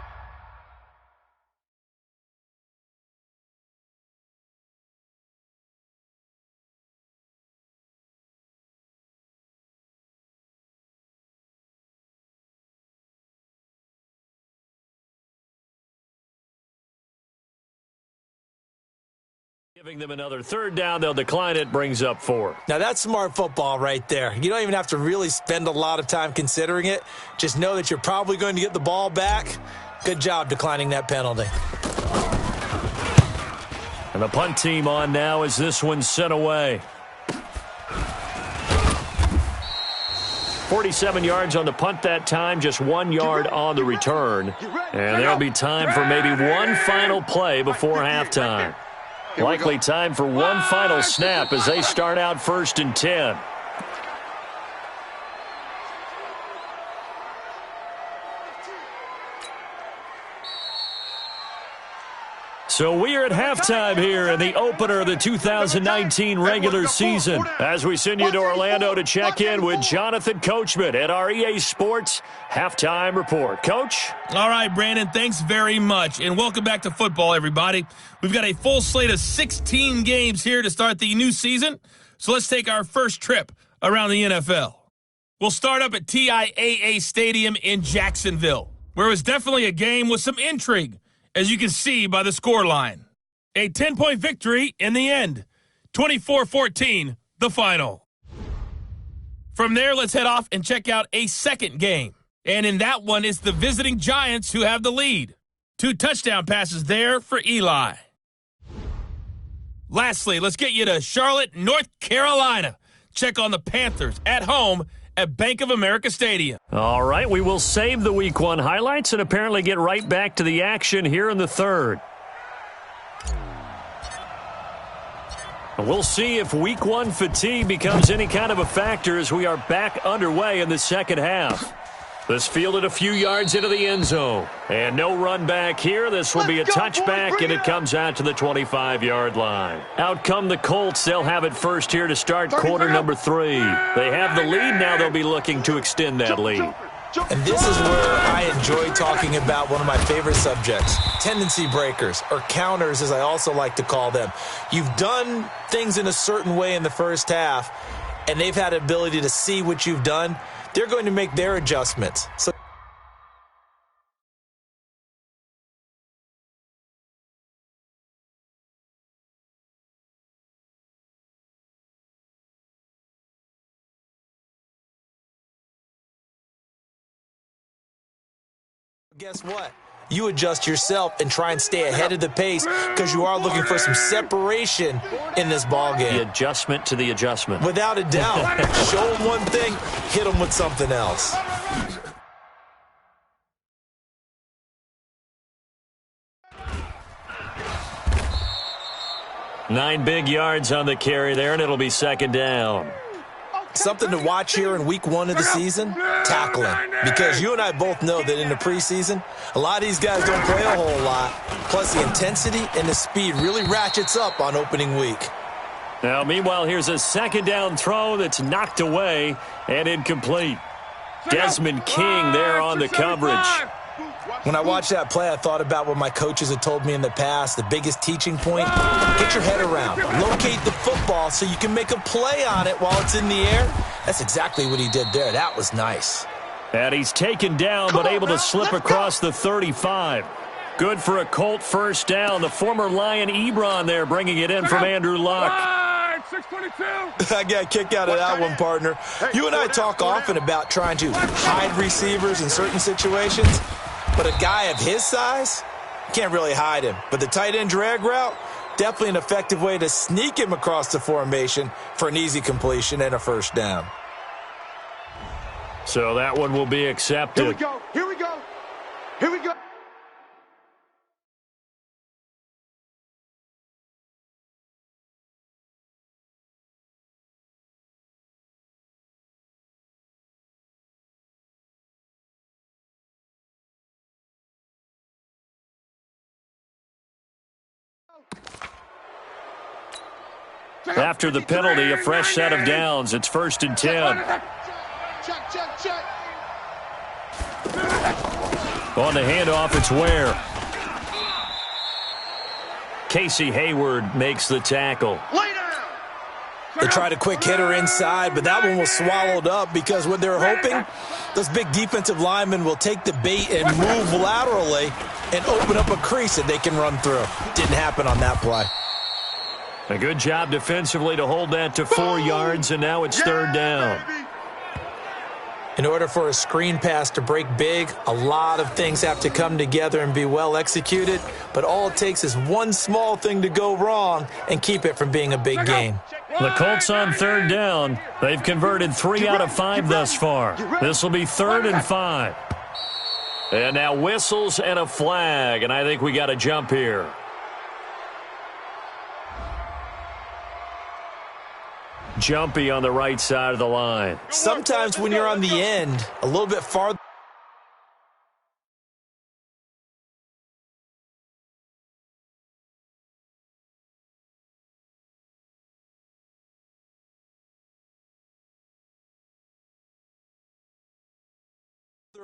giving them another third down, they'll decline it, brings up 4. Now, that's smart football right there. You don't even have to really spend a lot of time considering it. Just know that you're probably going to get the ball back. Good job declining that penalty. And the punt team on now as this one's sent away. 47 yards on the punt that time, just 1 yard on the return. And there'll be time for maybe one final play before halftime. Likely time for one final snap as they start out 1st and 10. So we are at halftime here in the opener of the 2019 regular season as we send you to Orlando to check in with Jonathan Coachman at our EA Sports Halftime Report. Coach? All right, Brandon, thanks very much, and welcome back to football, everybody. We've got a full slate of 16 games here to start the new season, so let's take our first trip around the NFL. We'll start up at TIAA Stadium in Jacksonville, where it was definitely a game with some intrigue, as you can see by the scoreline. A 10-point victory in the end. 24-14, the final. From there, let's head off and check out a second game. And in that one, it's the visiting Giants who have the lead. 2 touchdown passes there for Eli. Lastly, let's get you to Charlotte, North Carolina. Check on the Panthers at home at Bank of America Stadium. All right, we will save the Week 1 highlights and apparently get right back to the action here in the third. We'll see if Week 1 fatigue becomes any kind of a factor as we are back underway in the second half. This fielded a few yards into the end zone. And no run back here. This will be a touchback, and it comes out to the 25-yard line. Out come the Colts. They'll have it first here to start quarter number 3. They have the lead. Now they'll be looking to extend that lead. And this is where I enjoy talking about one of my favorite subjects, tendency breakers, or counters as I also like to call them. You've done things in a certain way in the first half, and they've had the ability to see what you've done. They're going to make their adjustments. So Guess what? You adjust yourself and try and stay ahead of the pace because you are looking for some separation in this ball game. The adjustment to the adjustment. Without a doubt. Show them one thing, hit them with something else. Nine big yards on the carry there, and it'll be second down. Something to watch here in week 1 of the season, tackling. Because you and I both know that in the preseason, a lot of these guys don't play a whole lot. Plus, the intensity and the speed really ratchets up on opening week. Now, meanwhile, here's a second down throw that's knocked away and incomplete. Desmond King there on the coverage. When I watched that play, I thought about what my coaches had told me in the past. The biggest teaching point, get your head around. Locate the football so you can make a play on it while it's in the air. That's exactly what he did there. That was nice. And he's taken down but able to slip across the 35. Good for a Colt first down. The former Lion Ebron there bringing it in from Andrew Luck. I got a kick out of that one, partner. You and I talk often about trying to hide receivers in certain situations. But a guy of his size, can't really hide him. But the tight end drag route, definitely an effective way to sneak him across the formation for an easy completion and a first down. So that one will be accepted. Here we go. Here we go. Here we go. After the penalty, a fresh set of downs. It's 1st and 10. Check. On the handoff, it's Ware. Casey Hayward makes the tackle. They tried a quick hitter inside, but that one was swallowed up because what they're hoping, those big defensive linemen will take the bait and move laterally and open up a crease that they can run through. Didn't happen on that play. A good job defensively to hold that to 4 yards, and now it's 3rd down. In order for a screen pass to break big, a lot of things have to come together and be well executed, but all it takes is one small thing to go wrong and keep it from being a big gain. The Colts on 3rd down. They've converted 3 out of 5 thus far. This will be 3rd and 5. And now whistles and a flag, and I think we got a jump here. Jumpy on the right side of the line. Sometimes when you're on the end, a little bit farther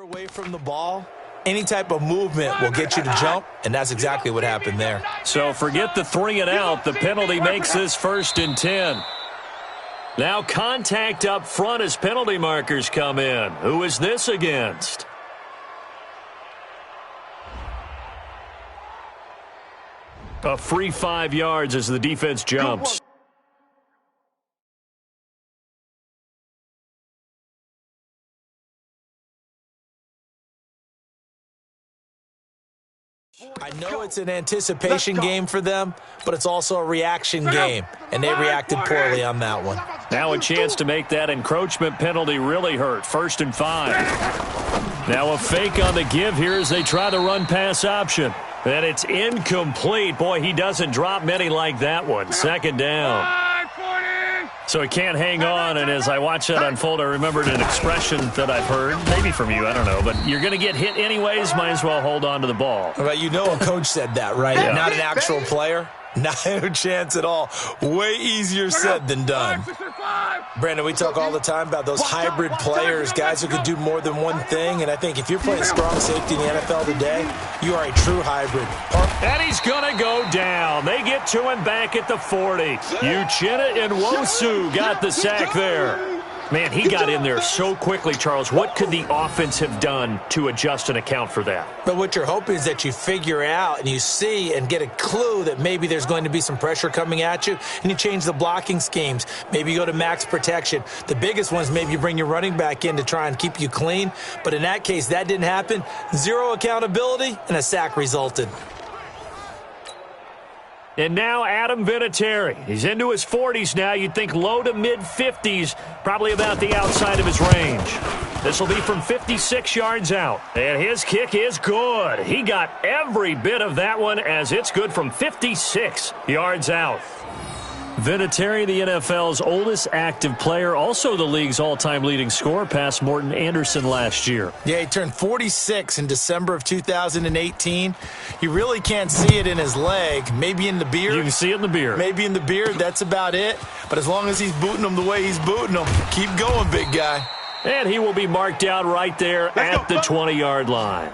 away from the ball, any type of movement will get you to jump, and that's exactly what happened there. So forget the 3 and out. The penalty makes this 1st and 10. Now contact up front as penalty markers come in. Who is this against? A free 5 yards as the defense jumps. I know it's an anticipation game for them, but it's also a reaction game, and they reacted poorly on that one. Now a chance to make that encroachment penalty really hurt. 1st and 5. Now a fake on the give here as they try the run-pass option. And it's incomplete. Boy, he doesn't drop many like that one. 2nd down. So he can't hang on, and as I watch that unfold, I remembered an expression that I've heard, maybe from you, I don't know, but you're going to get hit anyways, might as well hold on to the ball. Well, you know a coach said that, right? Yeah. Not an actual player. Not a chance at all. Way easier said than done. Brandon, we talk all the time about those hybrid players, guys who could do more than one thing, and I think if you're playing strong safety in the NFL today, you are a true hybrid. And he's going to go down. They get to him back at the 40. Uchenna Nwosu got the sack there. Man, he got in there so quickly, Charles. What could the offense have done to adjust and account for that? But what you're hoping is that you figure out and you see and get a clue that maybe there's going to be some pressure coming at you, and you change the blocking schemes. Maybe you go to max protection. The biggest one is maybe you bring your running back in to try and keep you clean. But in that case, that didn't happen. Zero accountability, and a sack resulted. And now Adam Vinatieri. He's into his 40s now. You'd think low to mid-50s, probably about the outside of his range. This will be from 56 yards out. And his kick is good. He got every bit of that one as it's good from 56 yards out. Vinatieri, the NFL's oldest active player, also the league's all-time leading scorer, past Morton Anderson last year. Yeah, he turned 46 in December of 2018. You really can't see it in his leg. Maybe in the beard. You can see it in the beard. Maybe in the beard. That's about it. But as long as he's booting them the way he's booting them, keep going, big guy. And he will be marked down right there at the 20-yard line.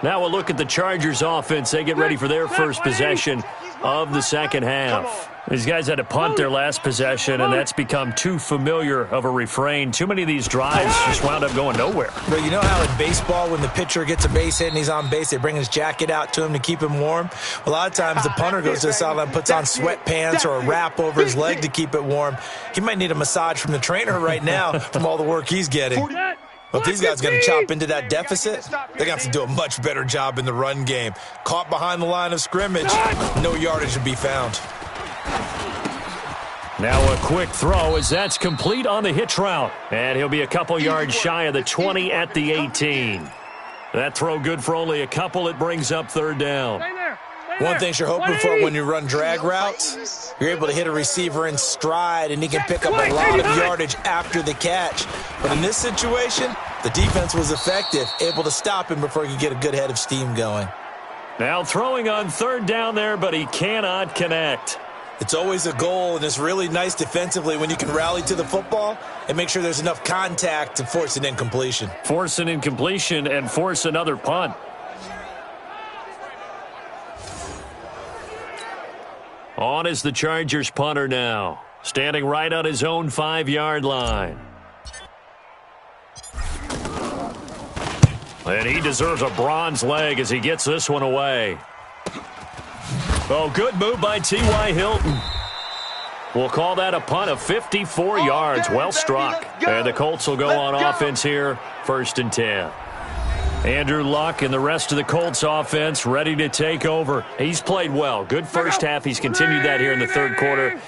Now we'll look at the Chargers offense. They get ready for their first possession of the second half. These guys had to punt their last possession, and that's become too familiar of a refrain. Too many of these drives just wound up going nowhere. But you know how in baseball, when the pitcher gets a base hit and he's on base, they bring his jacket out to him to keep him warm? A lot of times the punter goes to the sideline, puts on sweatpants or a wrap over his leg to keep it warm. He might need a massage from the trainer right now from all the work he's getting. But if these guys are going to chop into that deficit, they're going to have to do a much better job in the run game. Caught behind the line of scrimmage, no yardage to be found. Now a quick throw as that's complete on the hitch route. And he'll be a couple yards shy of the 20 at the 18. That throw good for only a couple. It brings up third down. One thing you're hoping for when you run drag routes, you're able to hit a receiver in stride, and he can pick up a lot of yardage after the catch. But in this situation, the defense was effective, able to stop him before he could get a good head of steam going. Now throwing on third down there, but he cannot connect. It's always a goal, and it's really nice defensively when you can rally to the football and make sure there's enough contact to force an incompletion. Force an incompletion and force another punt. On is the Chargers punter now, standing right on his own 5-yard line. And he deserves a bronze leg as he gets this one away. Oh, good move by T.Y. Hilton. We'll call that a punt of 54 yards. Well struck. And the Colts will go on offense here, 1st and 10. Andrew Luck and the rest of the Colts offense ready to take over. He's played well. Good first half. He's continued that here in the third quarter.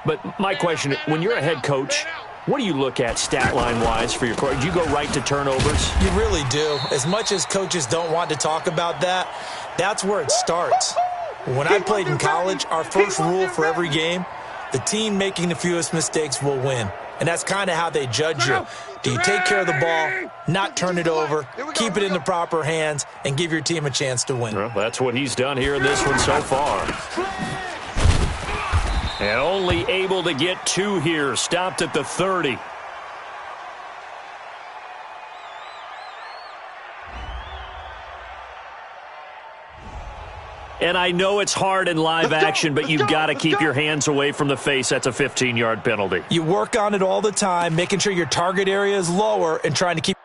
But my question, when you're a head coach, what do you look at stat line-wise for your court? Do you go right to turnovers? You really do. As much as coaches don't want to talk about that, that's where it starts. When I played in college, our first rule for every game, the team making the fewest mistakes will win. And that's kind of how they judge you. Do you take care of the ball, not turn it over, keep it in the proper hands, and give your team a chance to win? Well, that's what he's done here in this one so far. And only able to get 2 here, stopped at the 30. And I know it's hard in live action, but you've got to keep your hands away from the face. That's a 15-yard penalty. You work on it all the time, making sure your target area is lower and trying to keep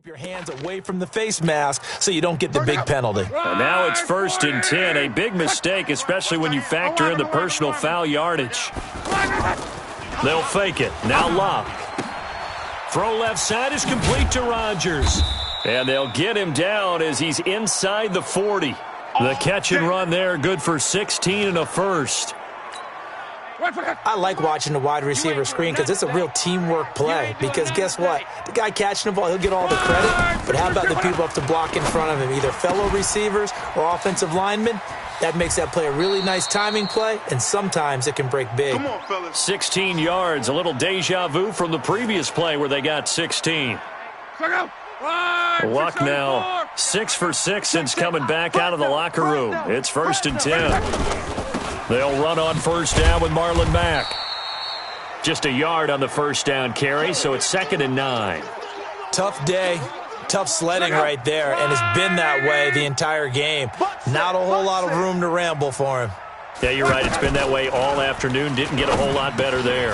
your hands away from the face mask so you don't get the big penalty. And now it's 1st and 10. A big mistake, especially when you factor in the personal foul yardage. They'll fake it. Now Locke. Throw left side is complete to Rodgers. And they'll get him down as he's inside the 40. The catch and run there, good for 16 and a first. I like watching the wide receiver screen because it's a real teamwork play. Because guess what? The guy catching the ball, he'll get all the credit. But how about the people up to block in front of him, either fellow receivers or offensive linemen? That makes that play a really nice timing play, and sometimes it can break big. 16 yards, a little deja vu from the previous play where they got 16. Luck now 6 for 6 since coming back out of the locker room. It's 1st and 10. They'll run on first down with Marlon Mack. Just a yard on the first down carry, so it's 2nd and 9. Tough day, tough sledding right there, and it's been that way the entire game. Not a whole lot of room to ramble for him. Yeah, you're right. It's been that way all afternoon. Didn't get a whole lot better there.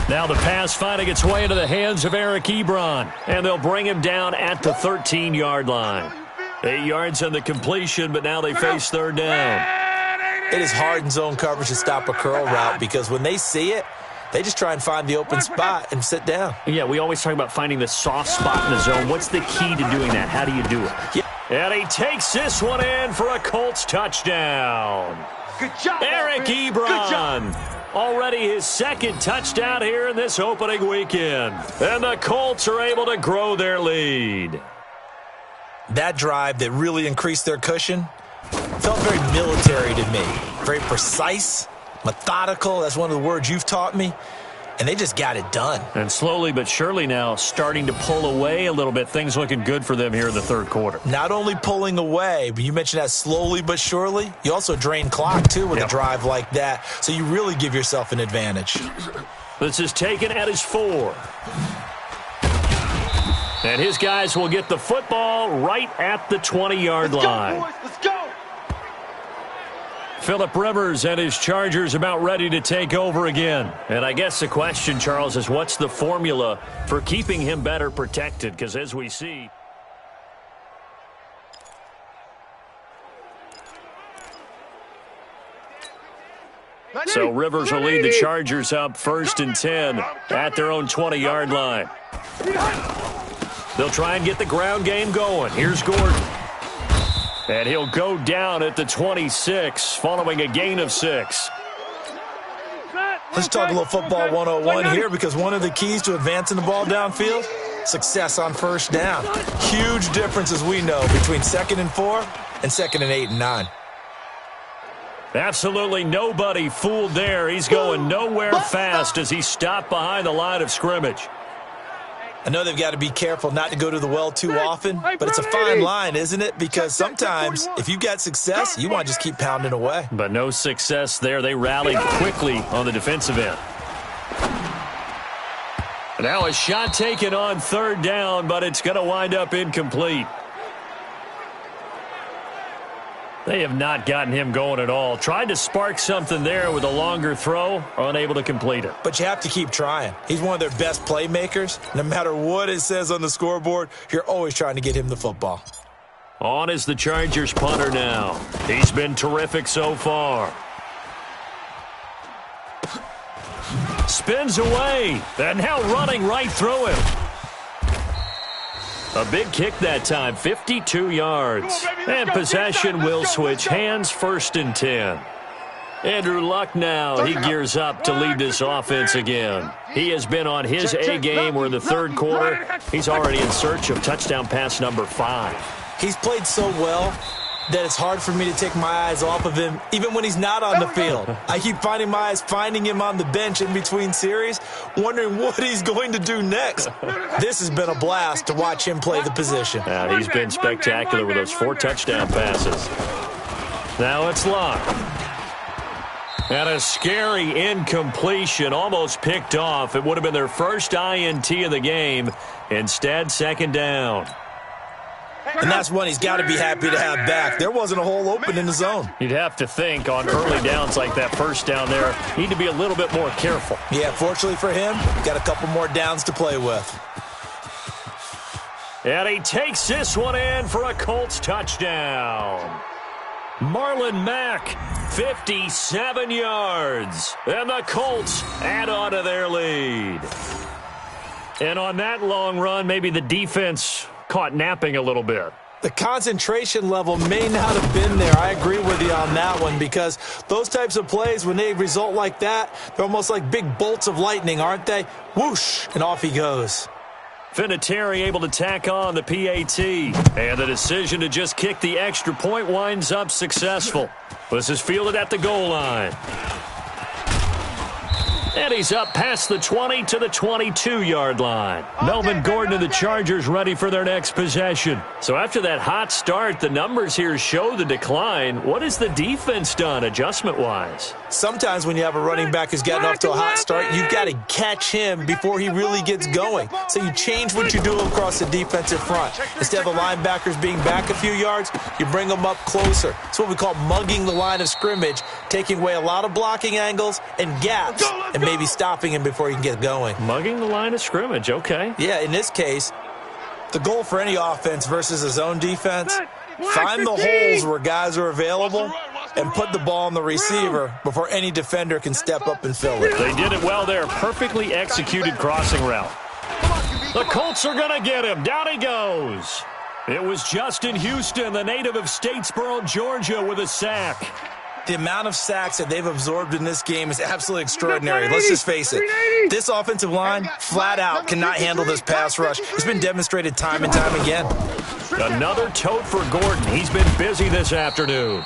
Now the pass finding its way into the hands of Eric Ebron, and they'll bring him down at the 13-yard line. 8 yards on the completion, but now they face 3rd down. It is hard in zone coverage to stop a curl route because when they see it, they just try and find the open spot and sit down. Yeah, we always talk about finding the soft spot in the zone. What's the key to doing that? How do you do it? Yeah. And he takes this one in for a Colts touchdown. Good job, Eric Alfred. Ebron, already his 2nd touchdown here in this opening weekend. And the Colts are able to grow their lead. That drive that really increased their cushion felt very military to me. Very precise, methodical. That's one of the words you've taught me. And they just got it done. And slowly but surely now starting to pull away a little bit. Things looking good for them here in the 3rd quarter. Not only pulling away, but you mentioned that slowly but surely. You also drain clock, too, with a drive like that. So you really give yourself an advantage. This is taken at his 4. And his guys will get the football right at the 20-yard line. Let's go, boys. Let's go. Phillip Rivers and his Chargers about ready to take over again. And I guess the question, Charles, is what's the formula for keeping him better protected? Because as we see... So Rivers will lead the Chargers up 1st and 10 at their own 20-yard line. They'll try and get the ground game going. Here's Gordon. And he'll go down at the 26 following a gain of 6. Let's talk a little football 101 here because one of the keys to advancing the ball downfield, success on first down. Huge difference, as we know, between 2nd and 4 and 2nd and 8 and 9. Absolutely nobody fooled there. He's going nowhere fast as he stopped behind the line of scrimmage. I know they've got to be careful not to go to the well too often, but it's a fine line, isn't it? Because sometimes if you've got success, you want to just keep pounding away. But no success there. They rallied quickly on the defensive end. Now a shot taken on 3rd down, but it's going to wind up incomplete. They have not gotten him going at all. Tried to spark something there with a longer throw, unable to complete it. But you have to keep trying. He's one of their best playmakers. No matter what it says on the scoreboard, you're always trying to get him the football. On is the Chargers punter now. He's been terrific so far. Spins away, and now running right through him. A big kick that time, 52 yards. And possession will switch hands, 1st and 10. Andrew Luck now, he gears up to lead this offense again. He has been on his A game where in the 3rd quarter, he's already in search of touchdown pass number 5. He's played so well that it's hard for me to take my eyes off of him, even when he's not on the field. I keep finding my eyes finding him on the bench in between series, wondering what he's going to do next. This has been a blast to watch him play the position. He's been spectacular with those 4 touchdown passes. Now it's Luck. And a scary incompletion, almost picked off. It would have been their first INT of the game. Instead, 2nd down. And that's one he's got to be happy to have back. There wasn't a hole open in the zone. You'd have to think on early downs like that first down there, need to be a little bit more careful. Yeah, fortunately for him, got a couple more downs to play with. And he takes this one in for a Colts touchdown. Marlon Mack, 57 yards. And the Colts add on to their lead. And on that long run, maybe the defense caught napping a little bit. The concentration level may not have been there. I agree with you on that one because those types of plays, when they result like that, they're almost like big bolts of lightning, aren't they? Whoosh, and off he goes. Vinatieri able to tack on the PAT. And the decision to just kick the extra point winds up successful. This is fielded at the goal line. And he's up past the 20 to the 22-yard line. Melvin Gordon and the Chargers ready for their next possession. So after that hot start, the numbers here show the decline. What has the defense done adjustment-wise? Sometimes when you have a running back who's gotten off to a hot start, you've got to catch him before he really gets going. So you change what you do across the defensive front. Instead of the linebackers being back a few yards, you bring them up closer. It's what we call mugging the line of scrimmage, taking away a lot of blocking angles and gaps, and maybe stopping him before he can get going. Mugging the line of scrimmage, okay. Yeah, in this case, the goal for any offense versus a zone defense, find the holes where guys are available and put the ball on the receiver before any defender can step up and fill it. They did it well there. Perfectly executed crossing route. The Colts are going to get him. Down he goes. It was Justin Houston, the native of Statesboro, Georgia, with a sack. The amount of sacks that they've absorbed in this game is absolutely extraordinary. Let's just face it. This offensive line, flat out, cannot handle this pass rush. It's been demonstrated time and time again. Another tote for Gordon. He's been busy this afternoon.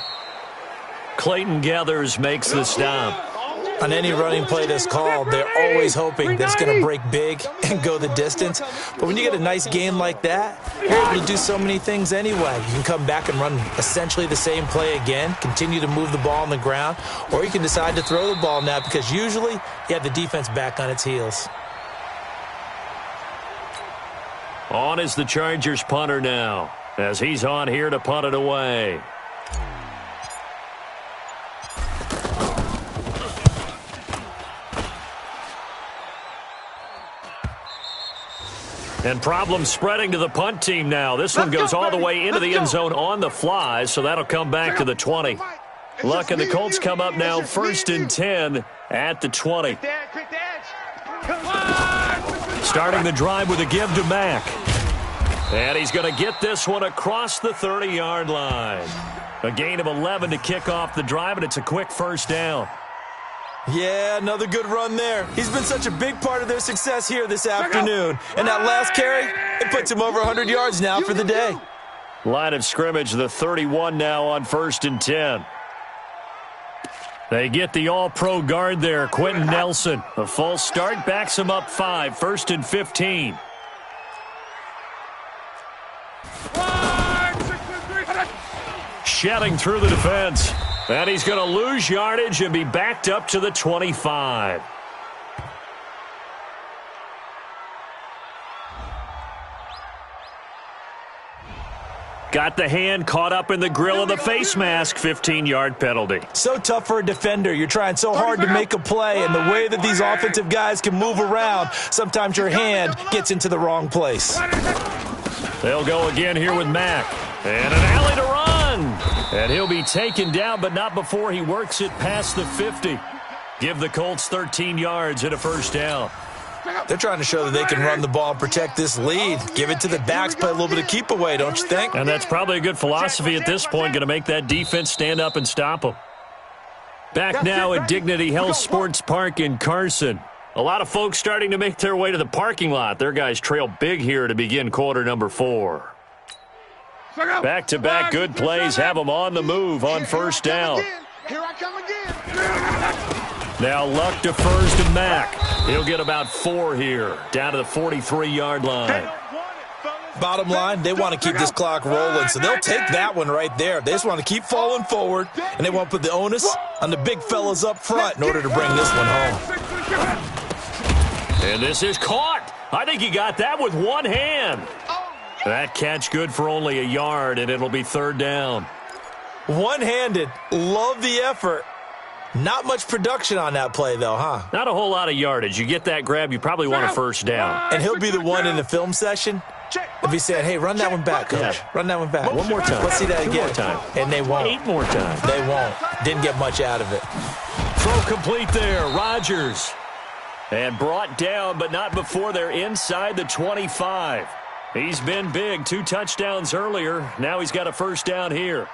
Clayton Gathers makes the stop. On any running play that's called, they're always hoping that it's going to break big and go the distance. But when you get a nice game like that, you're able to do so many things anyway. You can come back and run essentially the same play again, continue to move the ball on the ground, or you can decide to throw the ball now because usually you have the defense back on its heels. On is the Chargers punter now, as he's on here to punt it away. And problems spreading to the punt team now. This one goes all the way into the end zone on the fly, so that'll come back to the 20. Luck and the Colts come up now 1st and 10 at the 20. Starting the drive with a give to Mack. And he's going to get this one across the 30-yard line. A gain of 11 to kick off the drive, and it's a quick first down. Yeah, another good run there. He's been such a big part of their success here this afternoon. And that last carry, it puts him over 100 yards now for the day. Line of scrimmage, the 31 now on 1st and 10. They get the all-pro guard there, Quentin Nelson. A false start backs him up 5, 1st and 15. Shedding through the defense. And he's going to lose yardage and be backed up to the 25. Got the hand caught up in the grill of the face mask. 15-yard penalty. So tough for a defender. You're trying so hard to make a play, and the way that these offensive guys can move around, sometimes your hand gets into the wrong place. They'll go again here with Mack. And an alley to run. And he'll be taken down, but not before he works it past the 50. Give the Colts 13 yards and a first down. They're trying to show that they can run the ball and protect this lead. Give it to the backs, play a little bit of keep away, don't you think? And that's probably a good philosophy at this point, going to make that defense stand up and stop them. Back now at Dignity Health Sports Park in Carson. A lot of folks starting to make their way to the parking lot. Their guys trail big here to begin quarter number 4. Back-to-back good plays have them on the move on first down. Here I come again. Now Luck defers to Mack. He'll get about 4 here, down to the 43-yard line. Bottom line, they want to keep this clock rolling, so they'll take that one right there. They just want to keep falling forward, and they want to put the onus on the big fellas up front in order to bring this one home. And this is caught. I think he got that with one hand. That catch good for only a yard, and it'll be 3rd down. One-handed. Love the effort. Not much production on that play, though, huh? Not a whole lot of yardage. You get that grab, you probably want a first down. And he'll be the one in the film session if he said, hey, run that one back, coach. Yeah. Run that one back. One more time. Let's see that 2 again. more time. And they won't. 8 more times. They won't. Didn't get much out of it. Throw complete there. Rodgers. And brought down, but not before they're inside the 25. He's been big. 2 touchdowns earlier. Now he's got a first down here.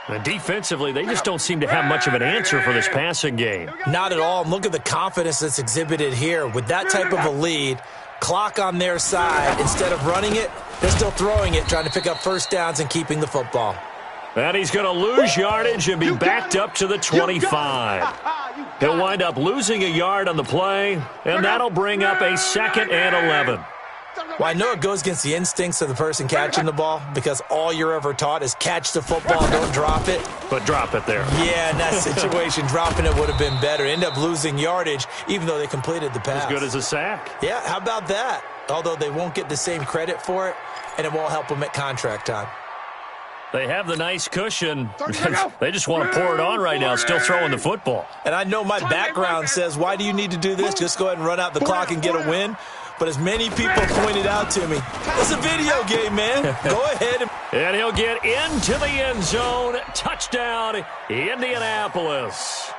And defensively, they just don't seem to have much of an answer for this passing game. Not at all. And look at the confidence that's exhibited here. With that type of a lead, clock on their side, instead of running it, they're still throwing it, trying to pick up first downs and keeping the football. And he's going to lose yardage and be backed up to the 25. He'll wind up losing a yard on the play, and that'll bring up a 2nd and 11. Well, I know it goes against the instincts of the person catching the ball because all you're ever taught is catch the football, don't drop it. But drop it there. Yeah, in that situation, dropping it would have been better. End up losing yardage, even though they completed the pass. As good as a sack. Yeah, how about that? Although they won't get the same credit for it, and it won't help them at contract time. They have the nice cushion. They just want to pour it on right now, still throwing the football. And I know my background says, why do you need to do this? Just go ahead and run out the clock and get a win. But as many people pointed out to me, it's a video game, man. Go ahead. And he'll get into the end zone. Touchdown, Indianapolis.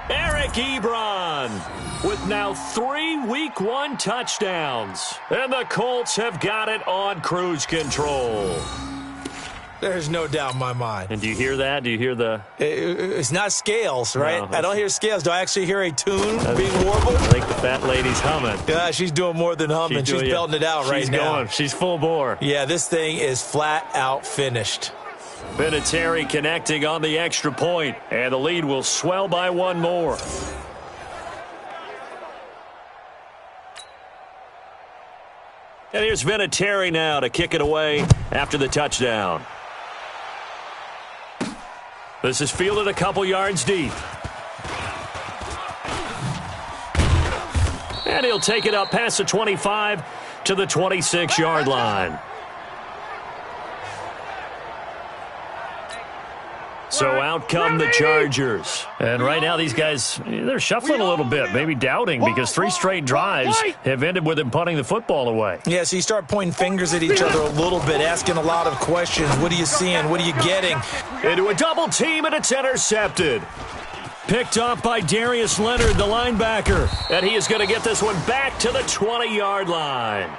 Eric Ebron with now 3 Week 1 touchdowns. And the Colts have got it on cruise control. There's no doubt in my mind. And do you hear that? Do you hear the... It's not scales, right? No, I don't hear scales. Do I actually hear a tune being warbled? I think the fat lady's humming. Yeah, she's doing more than humming. She's belting it out right now. She's full bore. Yeah, this thing is flat out finished. Vinatieri connecting on the extra point, and the lead will swell by 1 more. And here's Vinatieri now to kick it away after the touchdown. This is fielded a couple yards deep. And he'll take it up past the 25 to the 26-yard line. So out come the Chargers. And right now these guys, they're shuffling a little bit, maybe doubting, because 3 straight drives have ended with them punting the football away. Yeah, so you start pointing fingers at each other a little bit, asking a lot of questions. What are you seeing? What are you getting? Into a double team, and it's intercepted. Picked off by Darius Leonard, the linebacker. And he is going to get this one back to the 20-yard line.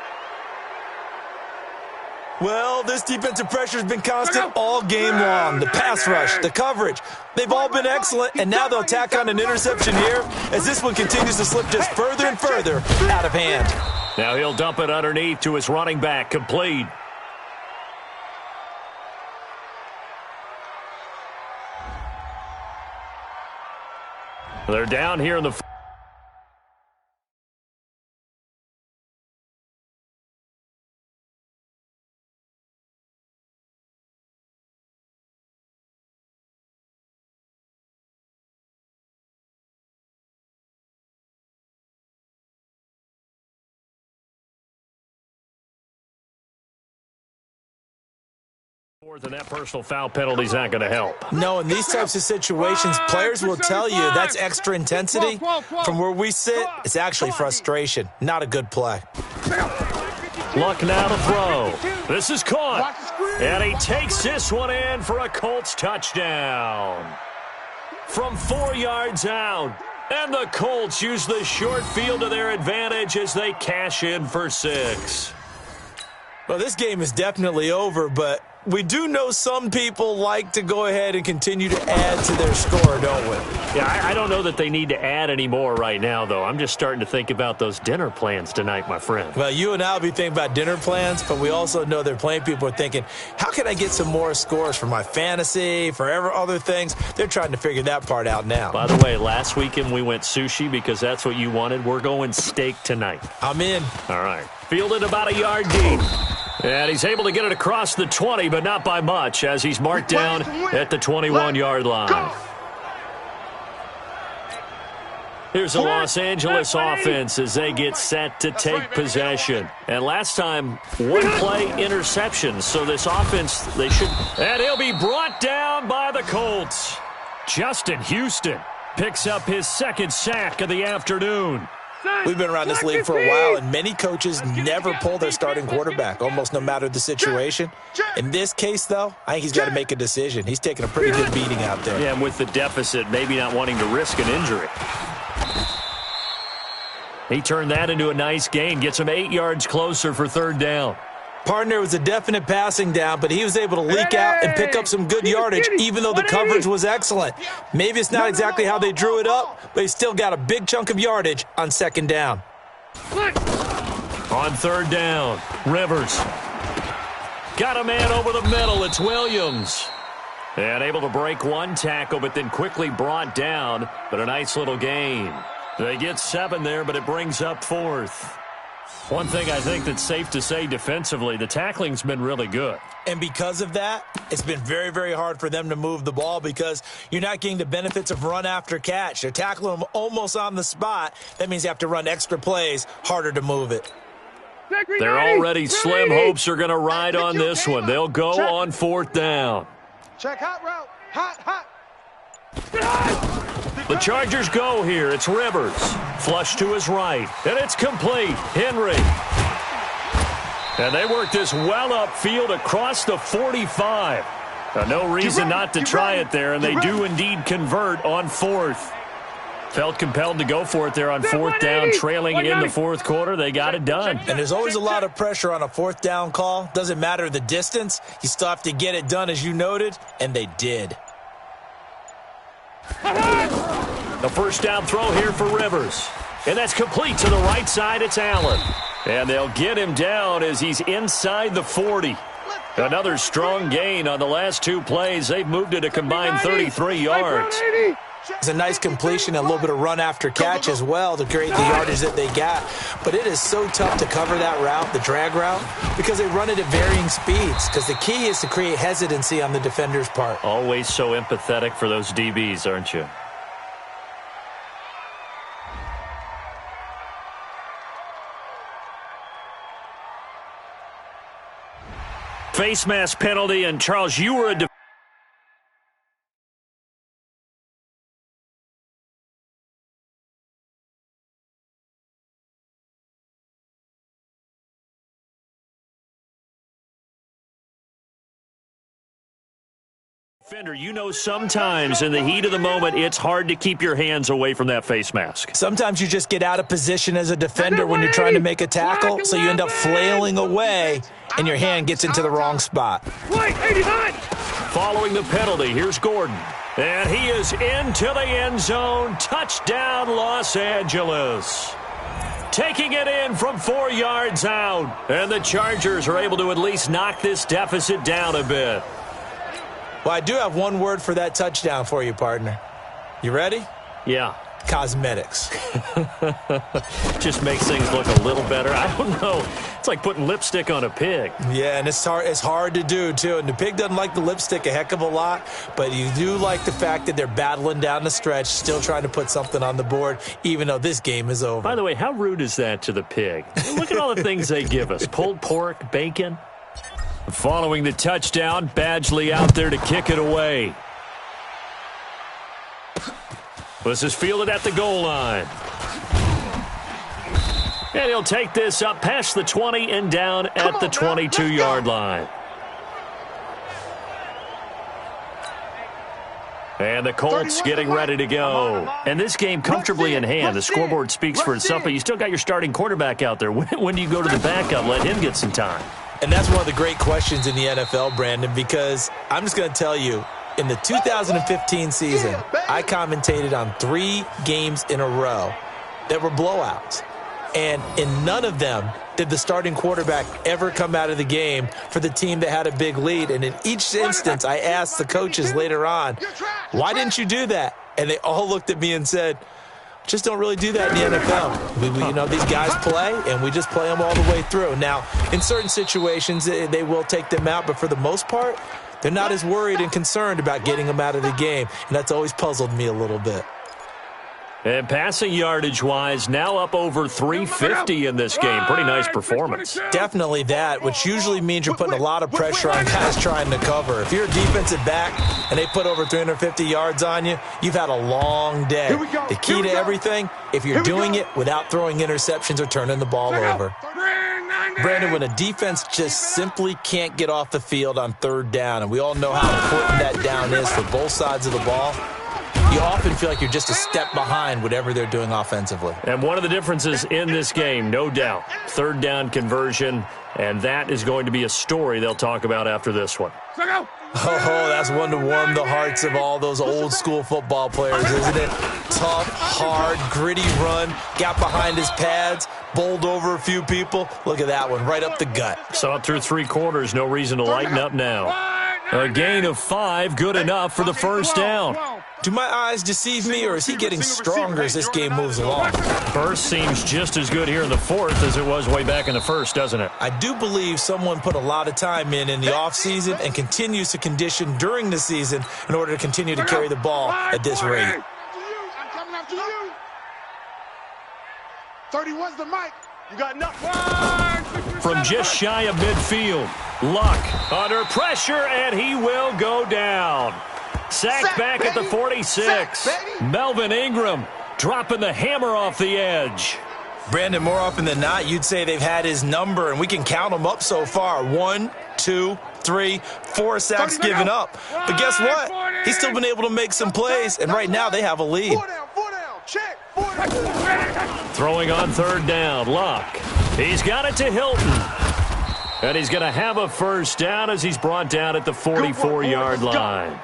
Well, this defensive pressure has been constant all game long. The pass rush, the coverage, they've all been excellent, and now they'll tack on an interception here as this one continues to slip just further and further out of hand. Now he'll dump it underneath to his running back, complete. They're down here in the... And that personal foul penalty is not going to help. No, in these types of situations, players will tell you that's extra intensity. From where we sit, it's actually frustration. Not a good play. Luck now to throw. This is caught. And he takes this one in for a Colts touchdown. From 4 yards out. And the Colts use the short field to their advantage as they cash in for 6. Well, this game is definitely over, but we do know some people like to go ahead and continue to add to their score, don't we? Yeah, I don't know that they need to add any more right now, though. I'm just starting to think about those dinner plans tonight, my friend. Well, you and I will be thinking about dinner plans, but we also know they're playing people are thinking, how can I get some more scores for my fantasy, for other things? They're trying to figure that part out now. By the way, last weekend we went sushi because that's what you wanted. We're going steak tonight. I'm in. All right. Fielded about a yard deep. And he's able to get it across the 20, but not by much, as he's marked down at the 21-yard line. Here's the Los Angeles offense as they get set to take possession. And last time, 1-play interception. So this offense, they should... And he'll be brought down by the Colts. Justin Houston picks up his 2nd sack of the afternoon. We've been around this league for a while, and many coaches never pull their starting quarterback, almost no matter the situation. In this case, though, I think he's got to make a decision. He's taking a pretty good beating out there. Yeah, and with the deficit, maybe not wanting to risk an injury. He turned that into a nice gain, gets him 8 yards closer for 3rd down. Partner was a definite passing down, but he was able to leak out and pick up some good yardage, even though the coverage was excellent. Maybe it's not exactly how they drew it up, but he still got a big chunk of yardage on 2nd down. On 3rd down, Rivers. Got a man over the middle. It's Williams. And able to break one tackle, but then quickly brought down. But a nice little gain. They get 7 there, but it brings up 4th. One thing I think that's safe to say defensively, the tackling's been really good. And because of that, it's been very, very hard for them to move the ball because you're not getting the benefits of run after catch. They're tackling them almost on the spot. That means you have to run extra plays, harder to move it. They're already slim hopes are going to ride on this one. They'll go on 4th down. Check hot route. Hot. The Chargers go here. It's Rivers. Flush to his right. And it's complete. Henry. And they work this well upfield across the 45. Now, no reason not to try it there, and they do indeed convert on 4th. Felt compelled to go for it there on 4th down, trailing in the 4th quarter. They got it done. And there's always a lot of pressure on a 4th down call. Doesn't matter the distance. You still have to get it done, as you noted, and they did. The first down throw here for Rivers. And that's complete to the right side. It's Allen. And they'll get him down as he's inside the 40. Another strong gain on the last 2 plays. They've moved it a combined 33 yards. It's a nice completion, a little bit of run after catch as well to create the yardage that they got. But it is so tough to cover that route, the drag route, because they run it at varying speeds. Because the key is to create hesitancy on the defender's part. Always so empathetic for those DBs, aren't you? Face mask penalty, and Charles, you were a defender. You know, sometimes in the heat of the moment, it's hard to keep your hands away from that face mask. Sometimes you just get out of position as a defender when you're trying to make a tackle, so you end up flailing away, and your hand gets into the wrong spot. Following the penalty, here's Gordon. And he is into the end zone. Touchdown, Los Angeles. Taking it in from 4 yards out. And the Chargers are able to at least knock this deficit down a bit. Well, I do have one word for that touchdown for you, partner. You ready? Yeah. Cosmetics. Just makes things look a little better. I don't know. It's like putting lipstick on a pig. Yeah, and it's hard to do, too. And the pig doesn't like the lipstick a heck of a lot, but you do like the fact that they're battling down the stretch, still trying to put something on the board, even though this game is over. By the way, how rude is that to the pig? Look at all the things they give us. Pulled pork, bacon. Following the touchdown, Badgley out there to kick it away. This is fielded at the goal line. And he'll take this up past the 20 and down at the 22-yard line. And the Colts getting ready to go. And this game comfortably in hand. The scoreboard speaks for itself, but you still got your starting quarterback out there. When do you go to the backup? Let him get some time. And that's one of the great questions in the NFL, Brandon, because I'm just going to tell you, in the 2015 season, I commentated on 3 games in a row that were blowouts. And in none of them did the starting quarterback ever come out of the game for the team that had a big lead. And in each instance, I asked the coaches later on, why didn't you do that? And they all looked at me and said, just don't really do that in the NFL. These guys play, and we just play them all the way through. Now, in certain situations, they will take them out, but for the most part, they're not as worried and concerned about getting them out of the game, and that's always puzzled me a little bit. And passing yardage-wise, now up over 350 in this game. Pretty nice performance. Definitely that, which usually means you're putting a lot of pressure on guys trying to cover. If you're a defensive back and they put over 350 yards on you, you've had a long day. The key to everything, if you're doing it without throwing interceptions or turning the ball over. Brandon, when a defense just simply can't get off the field on 3rd down, and we all know how important that down is for both sides of the ball, you often feel like you're just a step behind whatever they're doing offensively. And one of the differences in this game, no doubt, 3rd down conversion, and that is going to be a story they'll talk about after this one. Oh, that's one to warm the hearts of all those old school football players, isn't it? Tough, hard, gritty run, got behind his pads, bowled over a few people. Look at that one, right up the gut. Saw it through 3 quarters, no reason to lighten up now. A gain of 5, good enough for the first down. Do my eyes deceive me, or is he getting stronger as this game moves along? First seems just as good here in the fourth as it was way back in the first, doesn't it? I do believe someone put a lot of time in the offseason and continues to condition during the season in order to continue to carry the ball at this rate. I'm coming after you. 31's the mic. You got nothing. From just shy of midfield, Luck under pressure, and he will go down. Sacked back at the 46. Melvin Ingram dropping the hammer off the edge. Brandon, more often than not, you'd say they've had his number, and we can count them up so far. 1, 2, 3, 4 sacks given up. But guess what? He's still been able to make some plays, and right now they have a lead. 4 down, check. 4 down. Throwing on third down, Luck. He's got it to Hilton. And he's going to have a first down as he's brought down at the 44-yard line.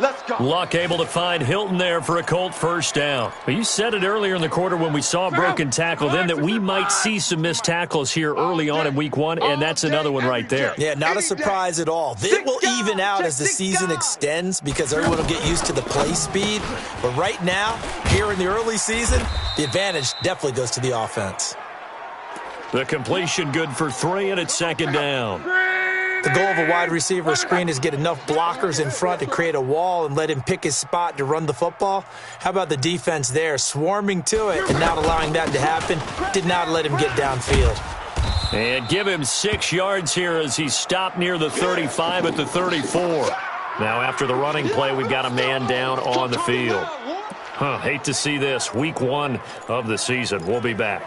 Let's go. Luck able to find Hilton there for a Colt first down. Well, you said it earlier in the quarter when we saw a broken tackle then that we might see some missed tackles here early on in week 1, and that's another one right there. Yeah, not a surprise at all. It will even out as the season extends because everyone will get used to the play speed. But right now, here in the early season, the advantage definitely goes to the offense. The completion good for 3, and it's second down. The goal of a wide receiver screen is get enough blockers in front to create a wall and let him pick his spot to run the football. How about the defense there, swarming to it and not allowing that to happen? Did not let him get downfield. And give him 6 yards here as he's stopped near the 35 at the 34. Now after the running play, we've got a man down on the field. Hate to see this. Week 1 of the season. We'll be back.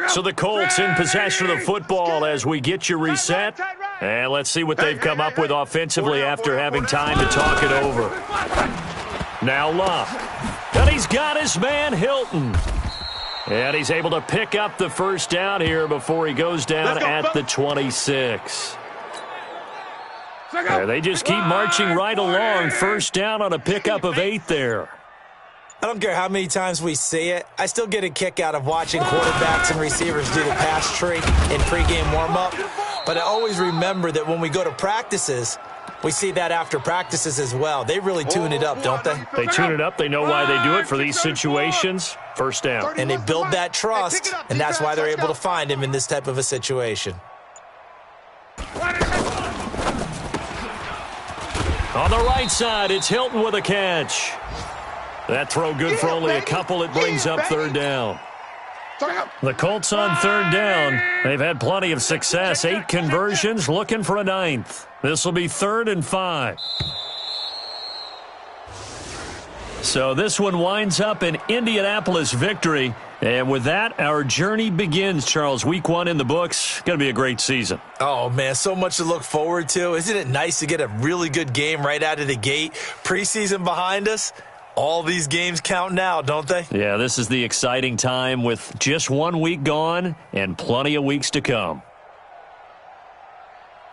So the Colts in possession of the football as we get you reset. And let's see what they've come up with offensively after having time to talk it over. Now Luck. And he's got his man Hilton. And he's able to pick up the first down here before he goes down at the 26. They just keep marching right along. First down on a pickup of 8 there. I don't care how many times we see it. I still get a kick out of watching quarterbacks and receivers do the pass tree in pregame warm-up. But I always remember that when we go to practices, we see that after practices as well. They really tune it up, don't they? They tune it up. They know why they do it for these situations. First down. And they build that trust, and that's why they're able to find him in this type of a situation. On the right side, it's Hilton with a catch. That throw good for only a couple. It brings up third down. The Colts on third down. They've had plenty of success. 8 conversions, looking for a 9th. This will be 3rd and 5. So this one winds up an Indianapolis victory. And with that, our journey begins, Charles. Week 1 in the books. Going to be a great season. Oh, man, so much to look forward to. Isn't it nice to get a really good game right out of the gate? Preseason behind us. All these games count now, don't they? Yeah, this is the exciting time with just 1 week gone and plenty of weeks to come.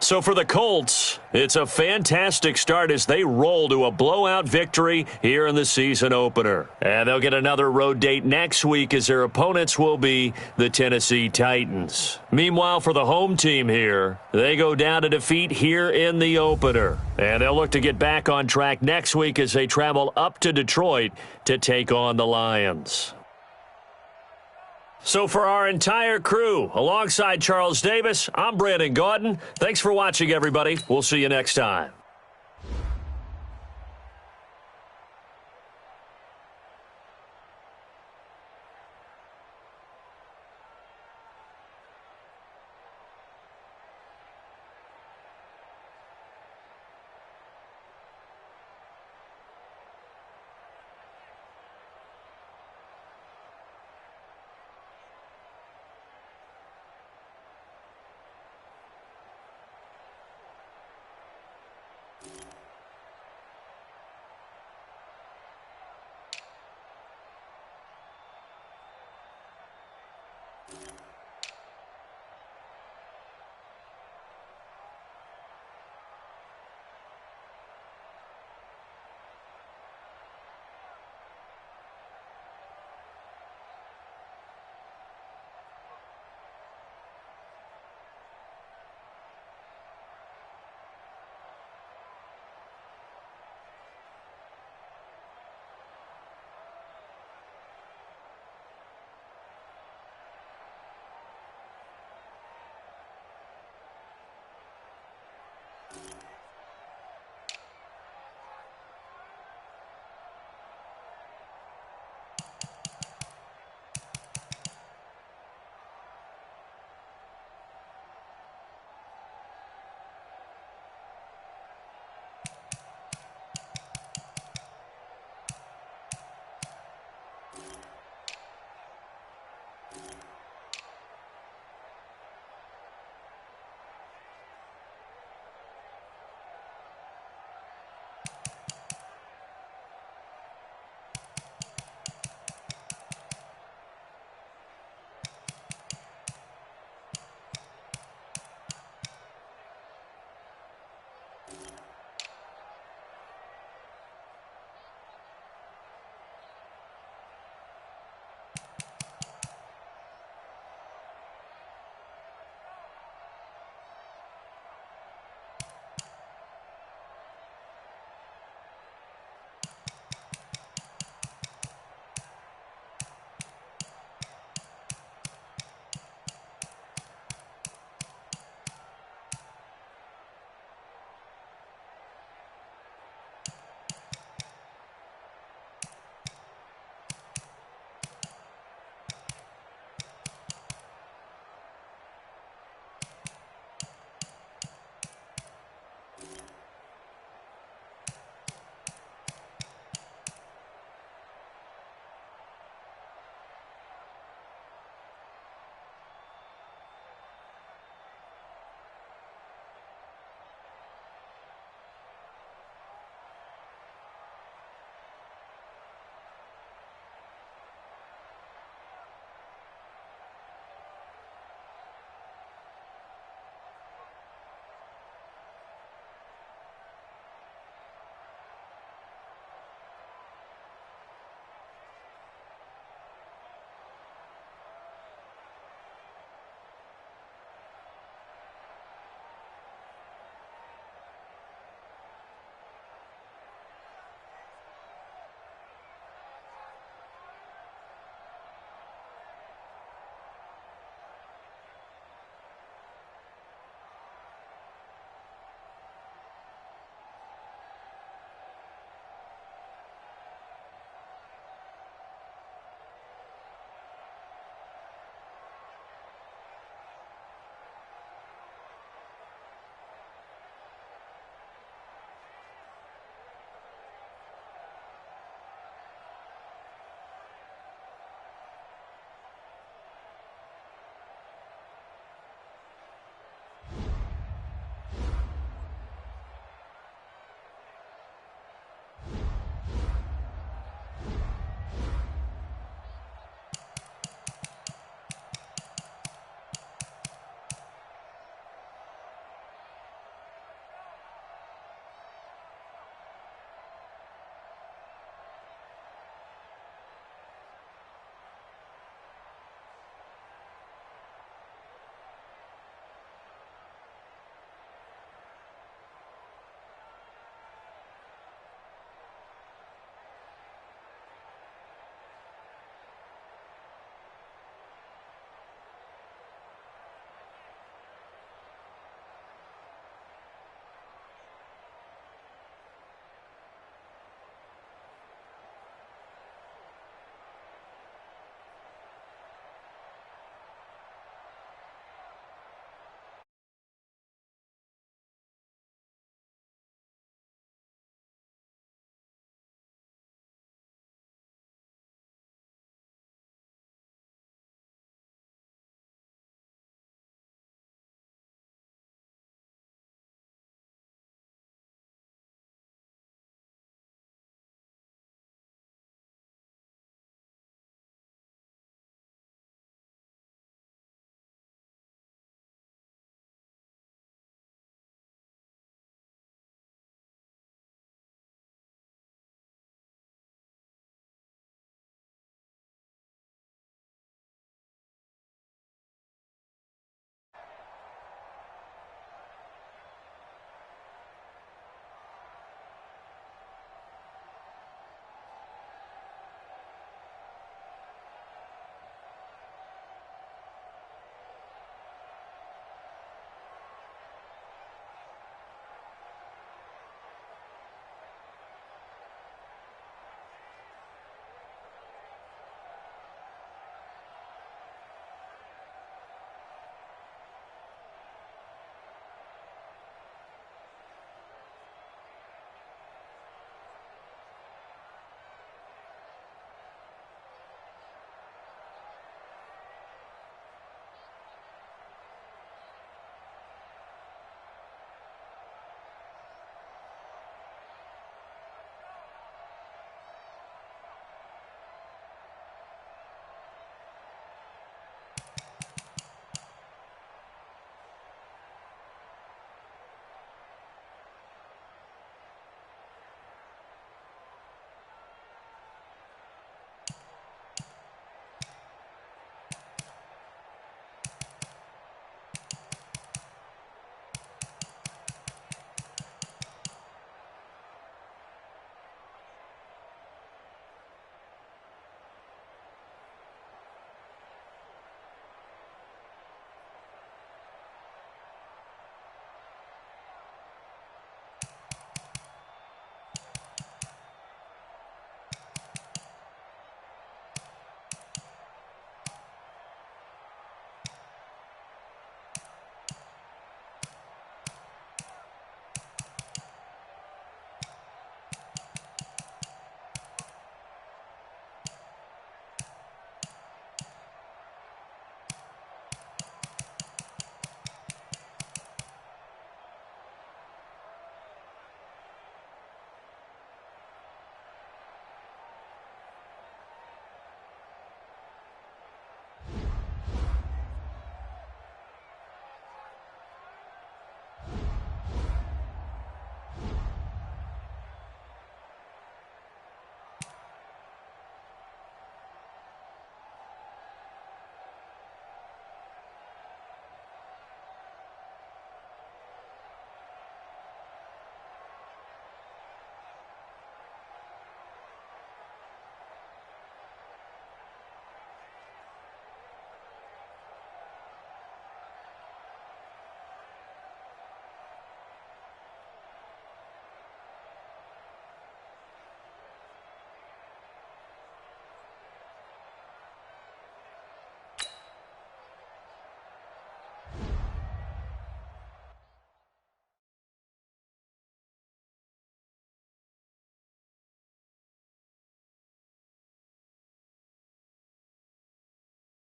So for the Colts, it's a fantastic start as they roll to a blowout victory here in the season opener. And they'll get another road date next week as their opponents will be the Tennessee Titans. Meanwhile, for the home team here, they go down to defeat here in the opener. And they'll look to get back on track next week as they travel up to Detroit to take on the Lions. So for our entire crew, alongside Charles Davis, I'm Brandon Gaudin. Thanks for watching, everybody. We'll see you next time.